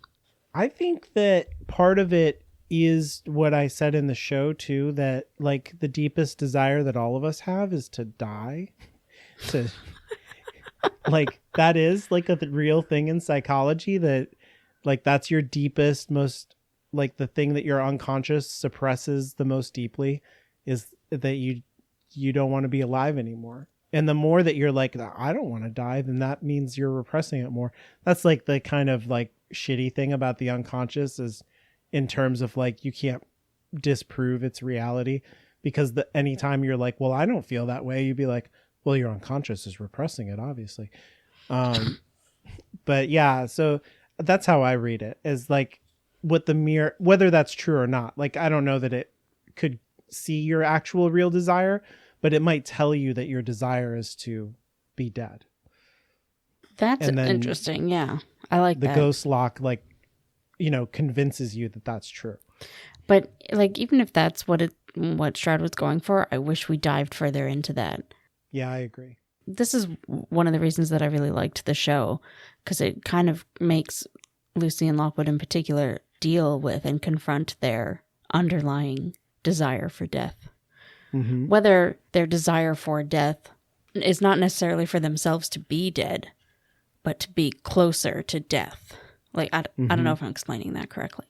I think that part of it is what I said in the show too, that like the deepest desire that all of us have is to die. To like that is like a real thing in psychology, that like that's your deepest, most like the thing that your unconscious suppresses the most deeply is that you don't want to be alive anymore. And the more that you're like, I don't want to die, then that means you're repressing it more. That's like the kind of like shitty thing about the unconscious, is in terms of like you can't disprove its reality, because anytime you're like, well, I don't feel that way, you'd be like, well, your unconscious is repressing it, obviously. But yeah, so that's how I read it, is like what the mirror, whether that's true or not. Like, I don't know that it could see your actual real desire, but it might tell you that your desire is to be dead.
That's interesting. Yeah. I like
the
that.
ghost lock, like, convinces you that that's true.
But like, even if that's what Stroud was going for, I wish we dived further into that.
Yeah, I agree.
This is one of the reasons that I really liked the show, because it kind of makes Lucy and Lockwood in particular deal with and confront their underlying desire for death.
Mm-hmm.
Whether their desire for death is not necessarily for themselves to be dead, but to be closer to death. Like, I don't know if I'm explaining that correctly.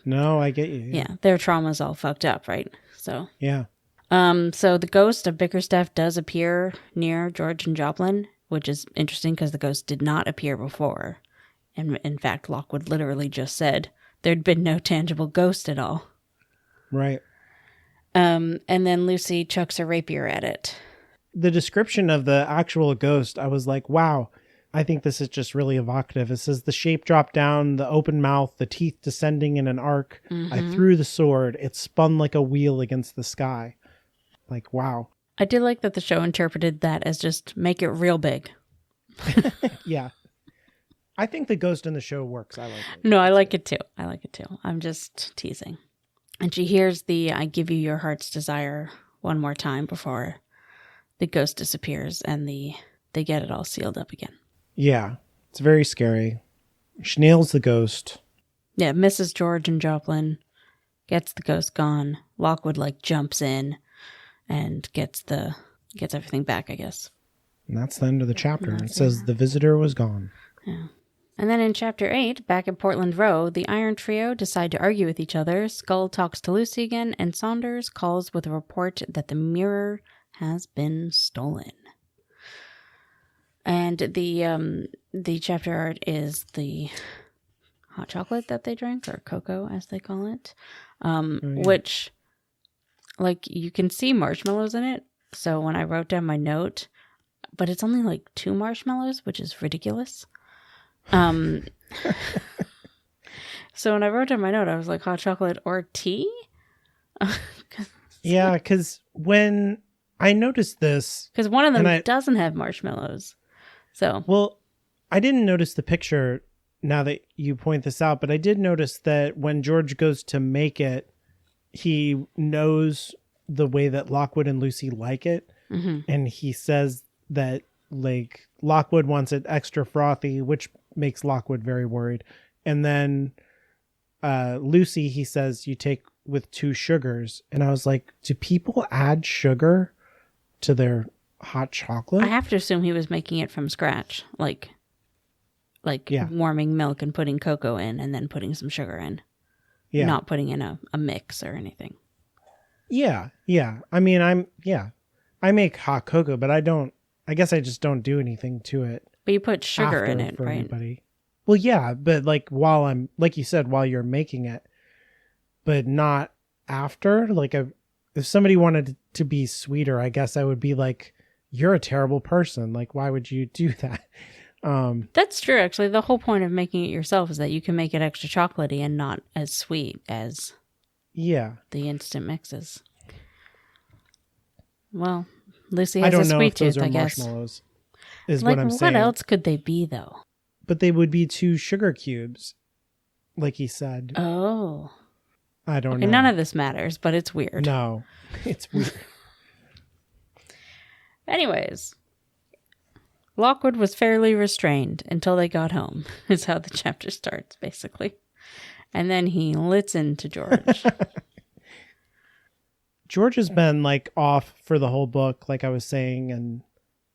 No, I get you.
Yeah, their trauma's all fucked up, right? So
yeah.
So the ghost of Bickerstaff does appear near George and Joplin, which is interesting because the ghost did not appear before. And in fact, Lockwood literally just said there'd been no tangible ghost at all.
Right.
And then Lucy chucks a rapier at it.
The description of the actual ghost, I was like, wow, I think this is just really evocative. It says the shape dropped down, the open mouth, the teeth descending in an arc.
Mm-hmm.
I threw the sword. It spun like a wheel against the sky. Like, wow.
I did like that the show interpreted that as just make it real big.
Yeah. I think the ghost in the show works. I like it.
No, I like it too. I'm just teasing. And she hears the I give you your heart's desire one more time before the ghost disappears and they get it all sealed up again.
Yeah. It's very scary. She nails the ghost.
Yeah, Mrs. George and Joplin gets the ghost gone. Lockwood jumps in and gets everything back, I guess.
And that's the end of the chapter. It says the visitor was gone.
Yeah. And then in Chapter 8, back at Portland Row, the Iron Trio decide to argue with each other. Skull talks to Lucy again, and Saunders calls with a report that the mirror has been stolen. And the chapter art is the hot chocolate that they drink, or cocoa as they call it, which, you can see marshmallows in it. So when I wrote down my note, but it's only 2 marshmallows, which is ridiculous. So when I wrote down my note, I was like, hot chocolate or tea?
Yeah, because when I noticed this...
Because one of them doesn't have marshmallows. So...
Well, I didn't notice the picture now that you point this out, but I did notice that when George goes to make it, he knows the way that Lockwood and Lucy like it.
Mm-hmm.
And he says that, Lockwood wants it extra frothy, which makes Lockwood very worried. And then Lucy, he says, you take with 2 sugars. And I was like, do people add sugar to their hot chocolate?
I have to assume he was making it from scratch, warming milk and putting cocoa in and then putting some sugar in. Yeah. Not putting in a mix or anything.
Yeah. I mean, I make hot cocoa, but I guess I just don't do anything to it.
But you put sugar in it, right?
Anybody. Well, yeah, but while you said, while you're making it, but not after. If somebody wanted to be sweeter, I guess I would be like, you're a terrible person. Why would you do that?
That's true, actually. The whole point of making it yourself is that you can make it extra chocolatey and not as sweet as the instant mixes. Well, Lucy has a sweet tooth, I guess.
Marshmallows, is
like,
what I'm saying.
What else could they be, though?
But they would be 2 sugar cubes, like he said.
Oh.
I don't know.
None of this matters, but it's weird.
No, it's weird.
Anyways, Lockwood was fairly restrained until they got home, is how the chapter starts, basically. And then he lits into George.
George has been like off for the whole book, like I was saying,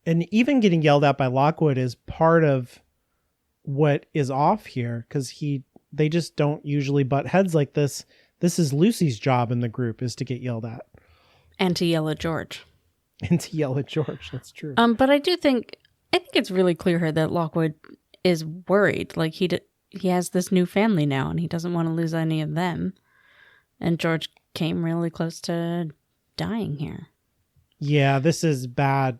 and even getting yelled at by Lockwood is part of what is off here, because they just don't usually butt heads like this. This is Lucy's job in the group, is to get yelled at. And
to yell at George.
That's true.
But I think it's really clear here that Lockwood is worried. Like he has this new family now, and he doesn't want to lose any of them. And George came really close to dying here. Yeah,
this is bad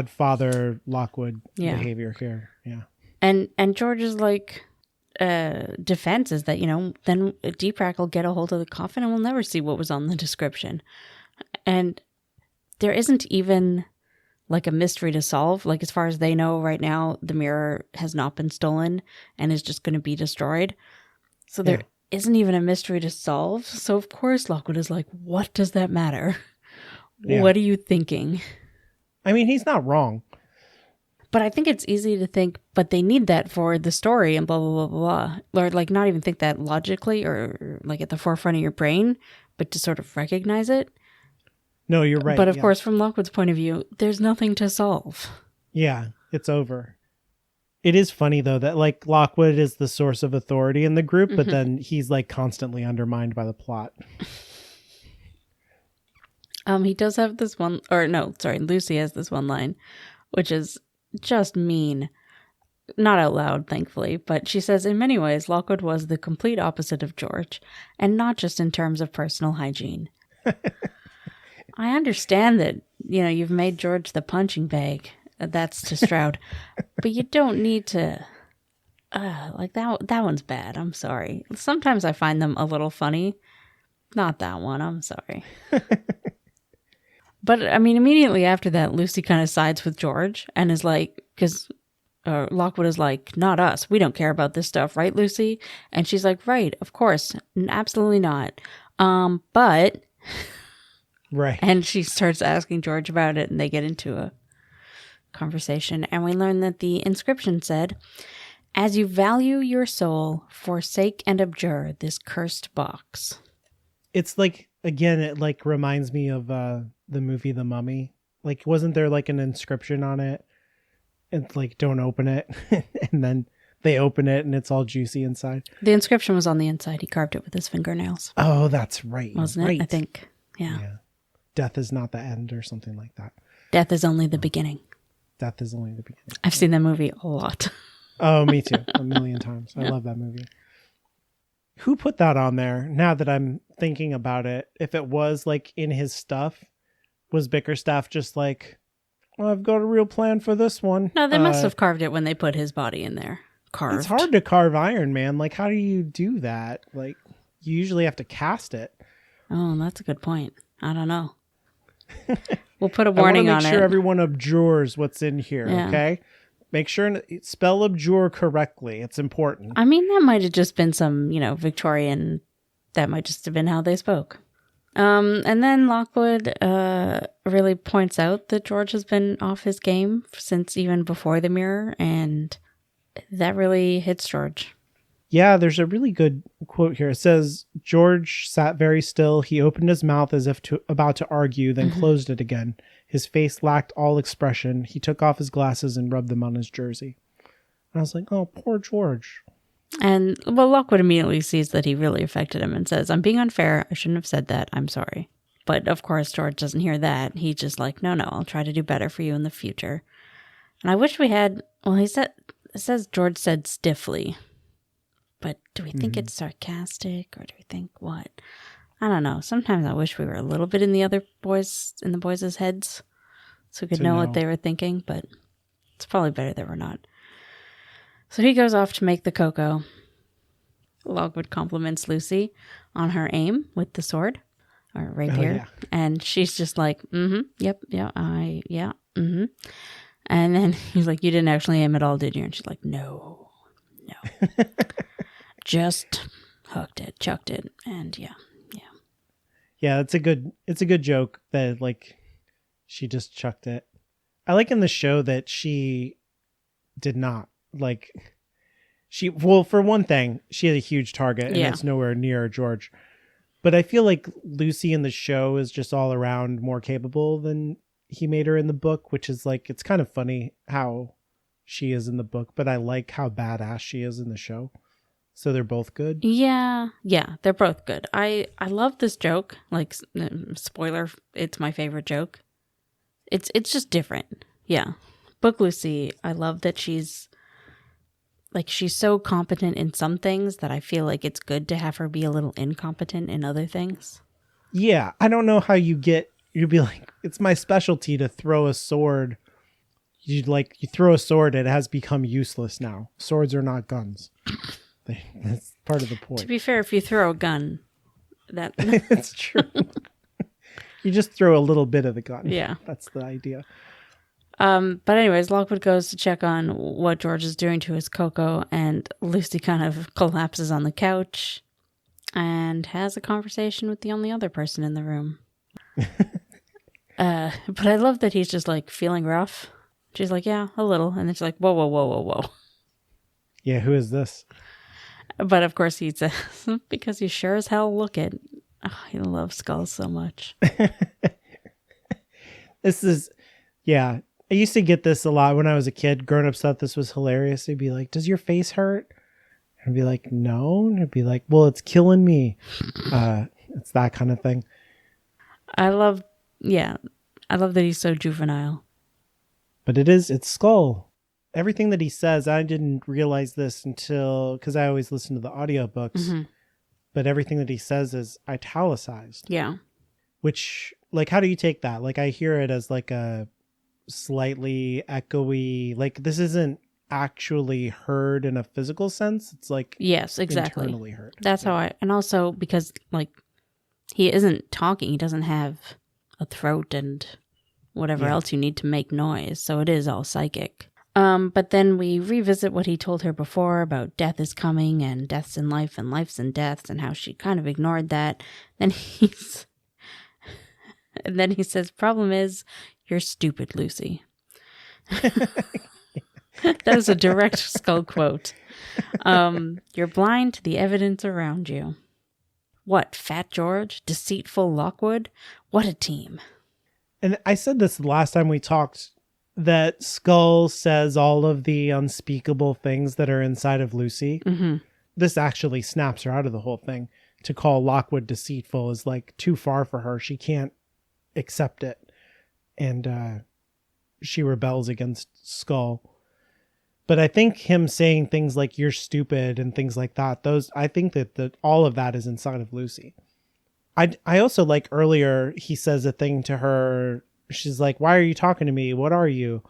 father Lockwood behavior here. Yeah.
And George's like defense is that, then Deepak will get a hold of the coffin and we'll never see what was on the description. And there isn't even like a mystery to solve. Like, as far as they know right now, the mirror has not been stolen and is just going to be destroyed. So there isn't even a mystery to solve. So of course Lockwood is like, what does that matter? Yeah. What are you thinking?
I mean, he's not wrong.
But I think it's easy to think, but they need that for the story and blah, blah, blah, blah. Or like not even think that logically or like at the forefront of your brain, but to sort of recognize it.
No, you're right.
But of course, from Lockwood's point of view, there's nothing to solve.
Yeah, it's over. It is funny, though, that like Lockwood is the source of authority in the group, but then he's like constantly undermined by the plot.
He does have this one, Lucy has this one line, which is just mean. Not out loud, thankfully, but she says, in many ways, Lockwood was the complete opposite of George, and not just in terms of personal hygiene. I understand that, you've made George the punching bag. That's to Stroud. But you don't need to... like that one's bad. I'm sorry. Sometimes I find them a little funny. Not that one. I'm sorry. But, I mean, immediately after that, Lucy kind of sides with George and is like... Because Lockwood is like, not us. We don't care about this stuff, right, Lucy? And she's like, right, of course. Absolutely not. But...
Right.
And she starts asking George about it, and they get into a conversation. And we learn that the inscription said, as you value your soul, forsake and abjure this cursed box.
It's like, again, it like reminds me of the movie The Mummy. Like, wasn't there like an inscription on it? It's like, don't open it. And then they open it and it's all juicy inside.
The inscription was on the inside. He carved it with his fingernails.
Oh, that's right.
Wasn't it? I think. Yeah.
Death is not the end or something like that.
Death is only the beginning.
Death is only the beginning.
I've seen that movie a lot.
Oh, me too. A million times. I love that movie. Who put that on there? Now that I'm thinking about it, if it was like in his stuff, was Bickerstaff just like, well, I've got a real plan for this one?
No, they must have carved it when they put his body in there. Carved.
It's hard to carve iron, man. Like, how do you do that? Like, you usually have to cast it.
Oh, that's a good point. I don't know. We'll put a warning on it.
Make sure everyone abjures what's in here, okay? Make sure spell abjure correctly. It's important.
I mean, that might have just been some, Victorian. That might just have been how they spoke. And then Lockwood really points out that George has been off his game since even before the mirror, and that really hits George.
Yeah, there's a really good quote here. It says, George sat very still. He opened his mouth as if about to argue, then closed it again. His face lacked all expression. He took off his glasses and rubbed them on his jersey. And I was like, oh, poor George.
And, Lockwood immediately sees that he really affected him and says, I'm being unfair. I shouldn't have said that. I'm sorry. But, of course, George doesn't hear that. He's just like, no, I'll try to do better for you in the future. And I wish we had, it says George said stiffly. But do we think it's sarcastic, or do we think what? I don't know. Sometimes I wish we were a little bit in the boys' heads, so we could know what they were thinking. But It's probably better that we're not. So he goes off to make the cocoa. Lockwood compliments Lucy on her aim with the sword or rapier.
Oh, yeah.
And she's just like, yep, yeah, mm-hmm. And then he's like, you didn't actually aim at all, did you? And she's like, no. Just hooked it, chucked it, and yeah.
Yeah, it's a good joke that like she just chucked it. I like in the show that she did not like for one thing, she had a huge target and it's nowhere near George. But I feel like Lucy in the show is just all around more capable than he made her in the book, which is like, it's kind of funny how she is in the book, but I like how badass she is in the show. So they're both good.
Yeah, they're both good. I love this joke. Like, spoiler, it's my favorite joke. It's just different. Yeah. Book Lucy, I love that she's so competent in some things that I feel like it's good to have her be a little incompetent in other things.
Yeah, I don't know how you'd be like, it's my specialty to throw a sword. You throw a sword, it has become useless now. Swords are not guns. That's part of the point.
To be fair, if you throw a gun, that
it's true. You just throw a little bit of the gun.
Yeah.
That's the idea.
But anyways, Lockwood goes to check on what George is doing to his cocoa, and Lucy kind of collapses on the couch and has a conversation with the only other person in the room. But I love that he's just like feeling rough. She's like, yeah, a little. And it's like, whoa.
Yeah, who is this?
But of course he says, because you sure as hell look it. Oh, he loves skulls so much.
This is, yeah. I used to get this a lot when I was a kid. Grown-ups thought this was hilarious. They'd be like, does your face hurt? I'd be like, no. And I'd be like, well, it's killing me. It's that kind of thing.
I love that he's so juvenile.
But it's Skull. Everything that he says, I didn't realize this until, because I always listen to the audiobooks,
Mm-hmm.
but everything that he says is italicized.
Yeah.
Which, like, how do you take that? Like, I hear it as like a slightly echoey, like this isn't actually heard in a physical sense. It's like,
yes, exactly.
Internally heard.
That's how and also because like he isn't talking, he doesn't have a throat and whatever else you need to make noise. So it is all psychic. But then we revisit what he told her before about death is coming and deaths in life and life's in deaths and how she kind of ignored that. Then then he says, problem is, you're stupid, Lucy. That is a direct Skull quote. You're blind to the evidence around you. What, Fat George? Deceitful Lockwood? What a team.
And I said this the last time we talked, that Skull says all of the unspeakable things that are inside of Lucy.
Mm-hmm.
This actually snaps her out of the whole thing. To call Lockwood deceitful is like too far for her. She can't accept it. And she rebels against Skull. But I think him saying things like you're stupid and things like that, I think that all of that is inside of Lucy. I also like earlier he says a thing to her. She's like, why are you talking to me? What are you?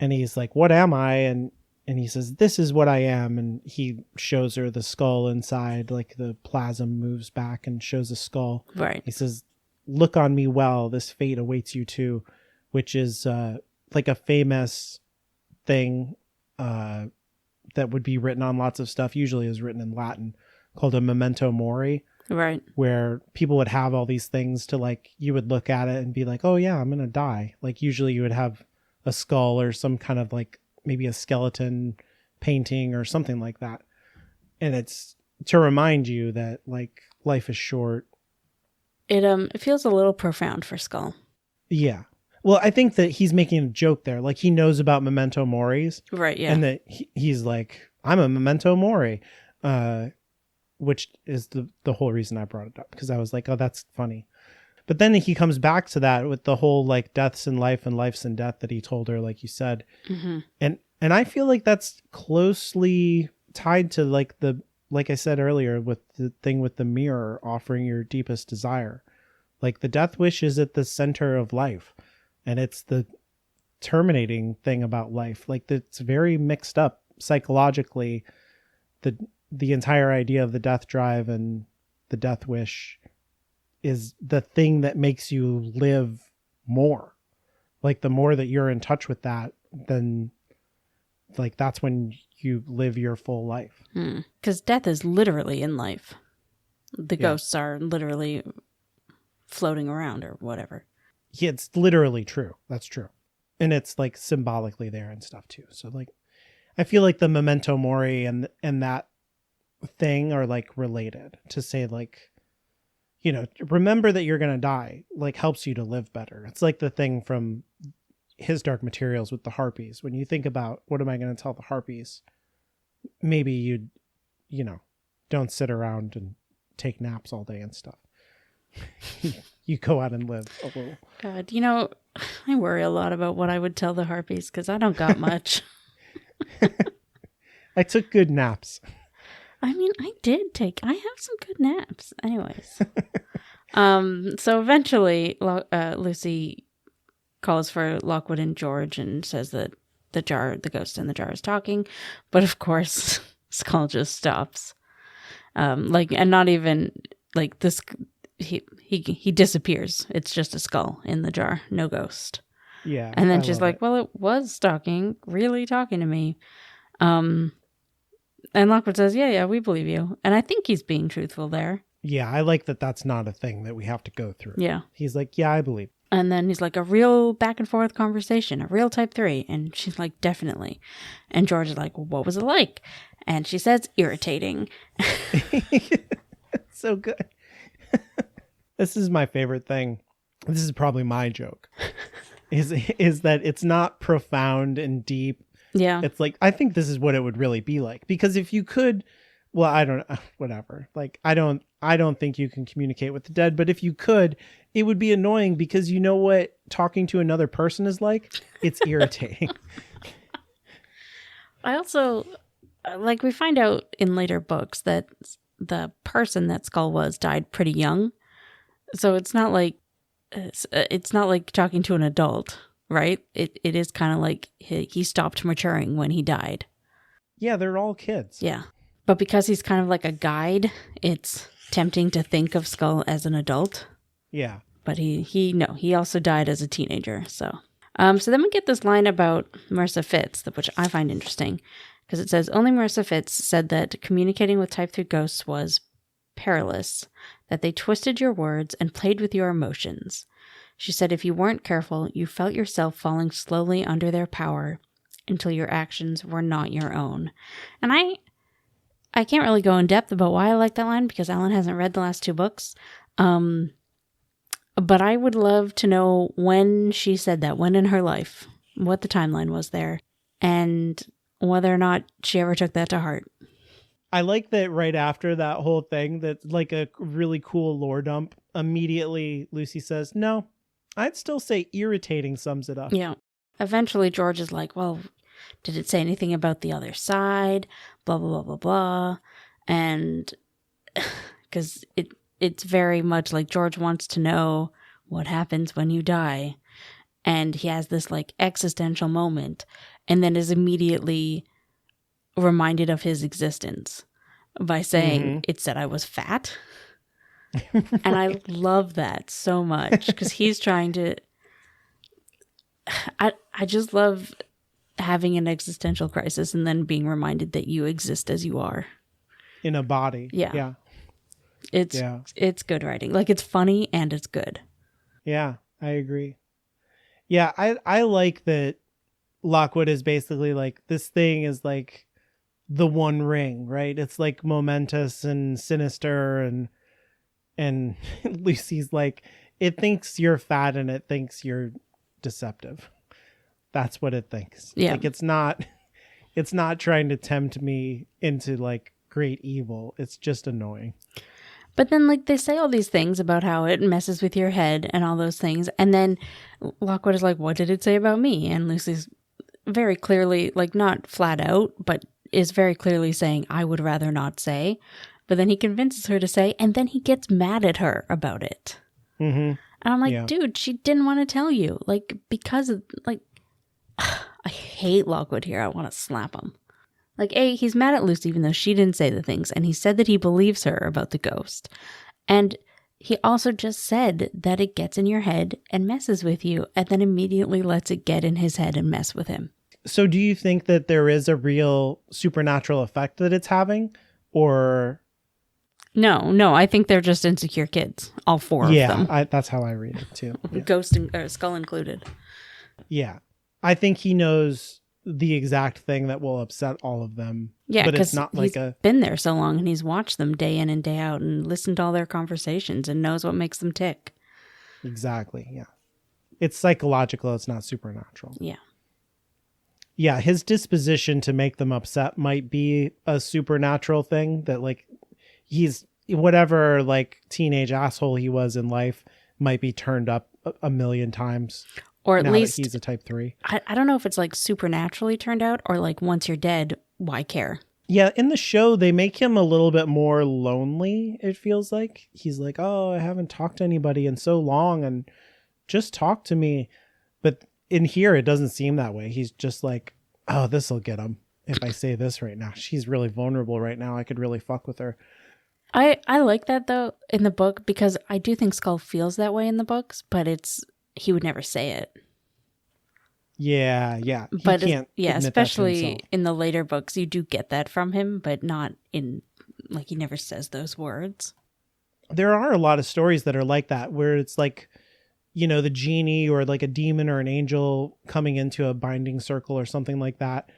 And he's like, what am I? And he says, this is what I am. And he shows her the skull inside, like the plasm moves back and shows a skull.
Right.
He says, look on me well, this fate awaits you too, which is like a famous thing that would be written on lots of stuff, usually is written in Latin, called a memento mori.
Right.
Where people would have all these things to like, you would look at it and be like, oh yeah, I'm going to die. Like usually you would have a skull or some kind of like maybe a skeleton painting or something like that. And it's to remind you that like life is short.
It feels a little profound for Skull. Yeah.
Well, I think that he's making a joke there. Like he knows about memento moris.
Right. Yeah.
And that he's like, I'm a memento mori. Which is the whole reason I brought it up, because I was like, oh, that's funny. But then he comes back to that with the whole like deaths in life and life's in death that he told her, like you said.
Mm-hmm.
And I feel like that's closely tied to like I said earlier, with the thing with the mirror offering your deepest desire. Like the death wish is at the center of life, and it's terminating thing about life. Like, it's very mixed up psychologically. The entire idea of the death drive and the death wish is the thing that makes you live more. Like, the more that you're in touch with that, then like that's when you live your full life.
Because death is literally in life. The ghosts are literally floating around or whatever.
Yeah, it's literally true. That's true. And it's like symbolically there and stuff too. So like, I feel like the memento mori and that thing are like related to say like, you know, remember that you're going to die, like helps you to live better. It's like the thing from His Dark Materials with the harpies. When you think about what am I going to tell the harpies, maybe you know, don't sit around and take naps all day and stuff. You go out and live a little.
God, you know, I worry a lot about what I would tell the harpies because I don't got much.
I took good naps.
I mean, I have some good naps. Anyways. So eventually Lucy calls for Lockwood and George and says that the ghost in the jar is talking. But of course, Skull just stops. And not even like this, he disappears. It's just a skull in the jar, no ghost.
Yeah.
And then she's like, well, it was really talking to me. And Lockwood says, yeah, we believe you. And I think he's being truthful there.
Yeah, I like that that's not a thing that we have to go through.
Yeah.
He's like, yeah, I believe.
And then he's like, a real back and forth conversation, a real type 3. And she's like, definitely. And George is like, well, what was it like? And she says, irritating.
So good. This is my favorite thing. This is probably my joke. Is that it's not profound and deep.
Yeah.
It's like, I think this is what it would really be like. Because if you could, well, I don't know, whatever. Like, I don't think you can communicate with the dead, but if you could, it would be annoying because you know what talking to another person is like? It's irritating.
I also, like, we find out in later books that the person that Skull was died pretty young. So it's not like talking to an adult. Right? It is kind of like he stopped maturing when he died.
Yeah, they're all kids.
Yeah. But because he's kind of like a guide, it's tempting to think of Skull as an adult.
Yeah.
But he also died as a teenager. So then we get this line about Marissa Fitz, which I find interesting because it says, only Marissa Fitz said that communicating with Type 3 ghosts was perilous, that they twisted your words and played with your emotions. She said if you weren't careful, you felt yourself falling slowly under their power until your actions were not your own. And I can't really go in depth about why I like that line because Alan hasn't read the last 2 books. But I would love to know when she said that, when in her life, what the timeline was there, and whether or not she ever took that to heart.
I like that right after that whole thing, that's like a really cool lore dump. Immediately, Lucy says, no, I'd still say irritating sums it up.
Yeah. Eventually, George is like, well, did it say anything about the other side? Blah, blah, blah, blah, blah. And because it's very much like George wants to know what happens when you die. And he has this like existential moment and then is immediately reminded of his existence by saying, it said I was fat. And I love that so much because he's trying to, I just love having an existential crisis and then being reminded that you exist as you are.
In a body.
Yeah. It's good writing. Like, it's funny and it's good.
Yeah, I agree. Yeah, I like that Lockwood is basically like, this thing is like the one ring, right? It's like momentous and sinister and Lucy's like, it thinks you're fat and it thinks you're deceptive. That's what it thinks.
Yeah.
Like, it's not trying to tempt me into like great evil. It's just annoying.
But then, like, they say all these things about how it messes with your head and all those things. And then Lockwood is like, what did it say about me? And Lucy's very clearly, like, not flat out, but is very clearly saying, I would rather not say. But then he convinces her to say, and then he gets mad at her about it.
Mm-hmm.
And I'm like, dude, she didn't want to tell you. Like, because of, like, I hate Lockwood here. I want to slap him. Like, he's mad at Lucy even though she didn't say the things, and he said that he believes her about the ghost. And he also just said that it gets in your head and messes with you, and then immediately lets it get in his head and mess with him.
So do you think that there is a real supernatural effect that it's having, or...
No, I think they're just insecure kids, all four of them.
Yeah, that's how I read it too. Yeah.
Ghost and Skull included.
Yeah, I think he knows the exact thing that will upset all of them.
Yeah,
but it's not like
he's been there so long and he's watched them day in and day out and listened to all their conversations and knows what makes them tick.
Exactly, yeah. It's psychological, it's not supernatural.
Yeah.
Yeah, his disposition to make them upset might be a supernatural thing that, like, he's whatever, like, teenage asshole he was in life might be turned up a million times.
Or at least
he's a type 3.
I don't know if it's like supernaturally turned out or like once you're dead, why care?
Yeah, in the show, they make him a little bit more lonely, it feels like. He's like, oh, I haven't talked to anybody in so long and just talk to me. But in here, it doesn't seem that way. He's just like, oh, this will get him. If I say this right now, she's really vulnerable right now. I could really fuck with her.
I like that, though, in the book, because I do think Skull feels that way in the books, but he would never say it.
Yeah.
But especially in the later books, you do get that from him, but not in, like, he never says those words.
There are a lot of stories that are like that, where it's like, you know, the genie or like a demon or an angel coming into a binding circle or something like that.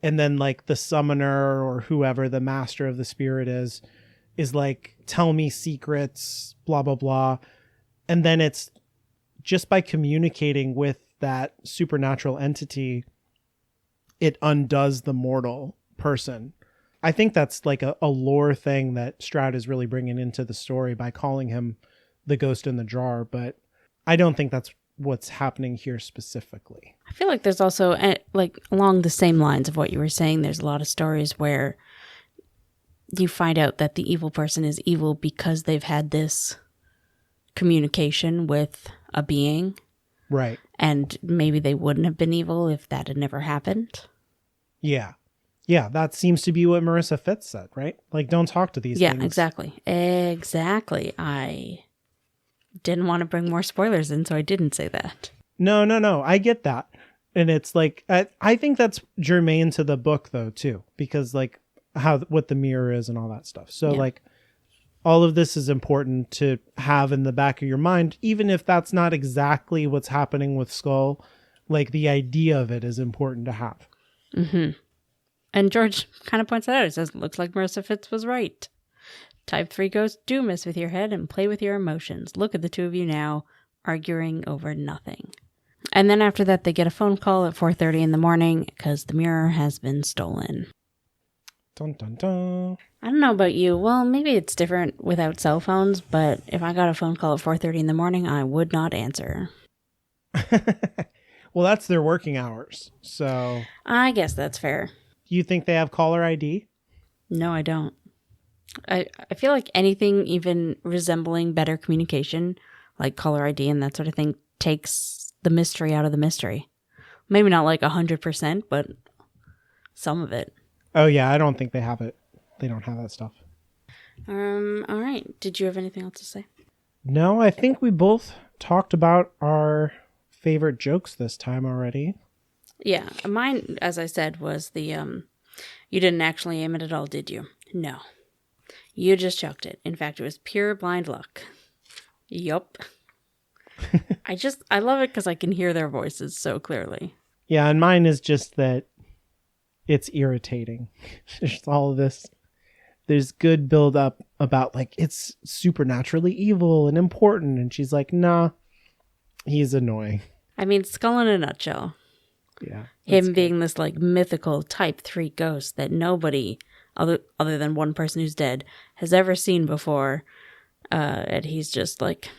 And then like the summoner or whoever the master of the spirit is like, tell me secrets, blah, blah, blah. And then it's just by communicating with that supernatural entity, it undoes the mortal person. I think that's like a lore thing that Stroud is really bringing into the story by calling him the ghost in the jar. But I don't think that's what's happening here specifically.
I feel like there's also, like, along the same lines of what you were saying, there's a lot of stories where you find out that the evil person is evil because they've had this communication with a being.
Right.
And maybe they wouldn't have been evil if that had never happened.
Yeah. Yeah, that seems to be what Marissa Fitz said, right? Like, don't talk to these things.
Yeah, exactly. I didn't want to bring more spoilers in, so I didn't say that.
No. I get that. And it's like, I think that's germane to the book, though, too. Because, like, what the mirror is and all that stuff. So, like, all of this is important to have in the back of your mind, even if that's not exactly what's happening with Skull. Like, the idea of it is important to have.
Mm-hmm. And George kind of points that out. He says, looks like Marissa Fitz was right. Type 3 ghosts do mess with your head and play with your emotions. Look at the two of you now, arguing over nothing. And then after that, they get a phone call at 4:30 in the morning because the mirror has been stolen.
Dun, dun, dun.
I don't know about you. Well, maybe it's different without cell phones, but if I got a phone call at 4:30 in the morning, I would not answer.
Well, that's their working hours, so...
I guess that's fair.
Do you think they have caller ID?
No, I don't. I feel like anything even resembling better communication, like caller ID and that sort of thing, takes the mystery out of the mystery. Maybe not like 100%, but some of it.
Oh, yeah, I don't think they have it. They don't have that stuff.
All right. Did you have anything else to say?
No, I think we both talked about our favorite jokes this time already.
Yeah, mine, as I said, was the, you didn't actually aim it at all, did you? No. You just chucked it. In fact, it was pure blind luck. Yup. I love it because I can hear their voices so clearly.
Yeah, and mine is just that it's irritating. There's all of this. There's good build up about, like, it's supernaturally evil and important. And she's like, nah, he's annoying.
I mean, Skull in a nutshell.
Yeah.
Him being this, like, mythical type 3 ghost that nobody, other than one person who's dead, has ever seen before. And he's just like,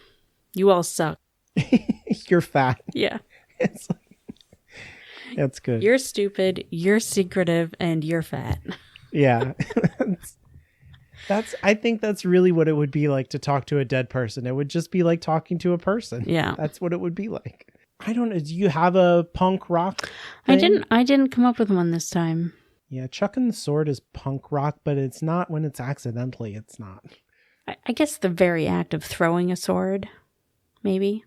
you all suck.
You're fat.
Yeah.
It's like, that's good.
You're stupid, you're secretive, and you're fat.
Yeah. I think that's really what it would be like to talk to a dead person. It would just be like talking to a person.
Yeah.
That's what it would be like. I don't know. Do you have a punk rock thing?
I didn't come up with one this time.
Yeah, chucking the sword is punk rock, but it's not when it's accidentally. It's not.
I guess the very act of throwing a sword, maybe.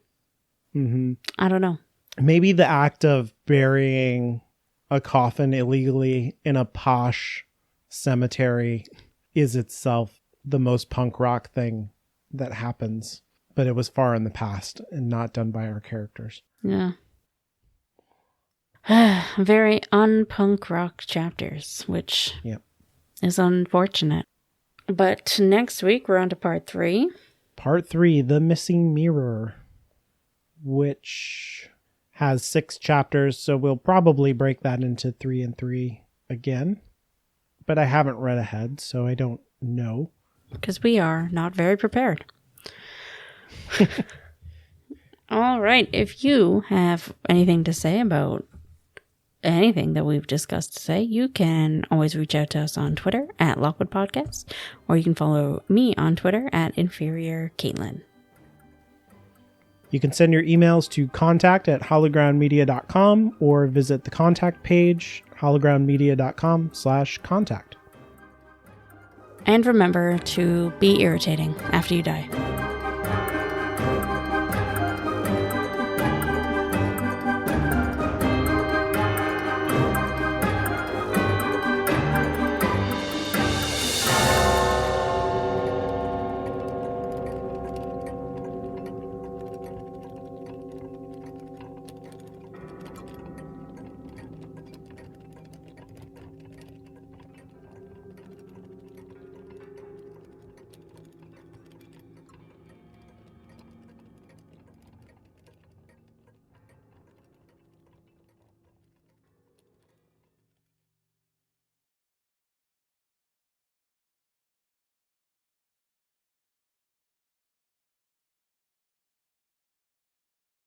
Mm-hmm.
I don't know.
Maybe the act of burying a coffin illegally in a posh cemetery is itself the most punk rock thing that happens. But it was far in the past and not done by our characters.
Yeah. Very unpunk rock chapters, which is unfortunate. But next week, we're on to part 3.
Part 3, The Missing Mirror, which has 6 chapters, so we'll probably break that into 3 and 3 again. But I haven't read ahead, so I don't know.
Because we are not very prepared. All right. If you have anything to say about anything that we've discussed today, you can always reach out to us on Twitter at Lockwood Podcast, or you can follow me on Twitter at Inferior Caitlin.
You can send your emails to contact@hologroundmedia.com or visit the contact page, hologroundmedia.com/contact.
And remember to be irritating after you die.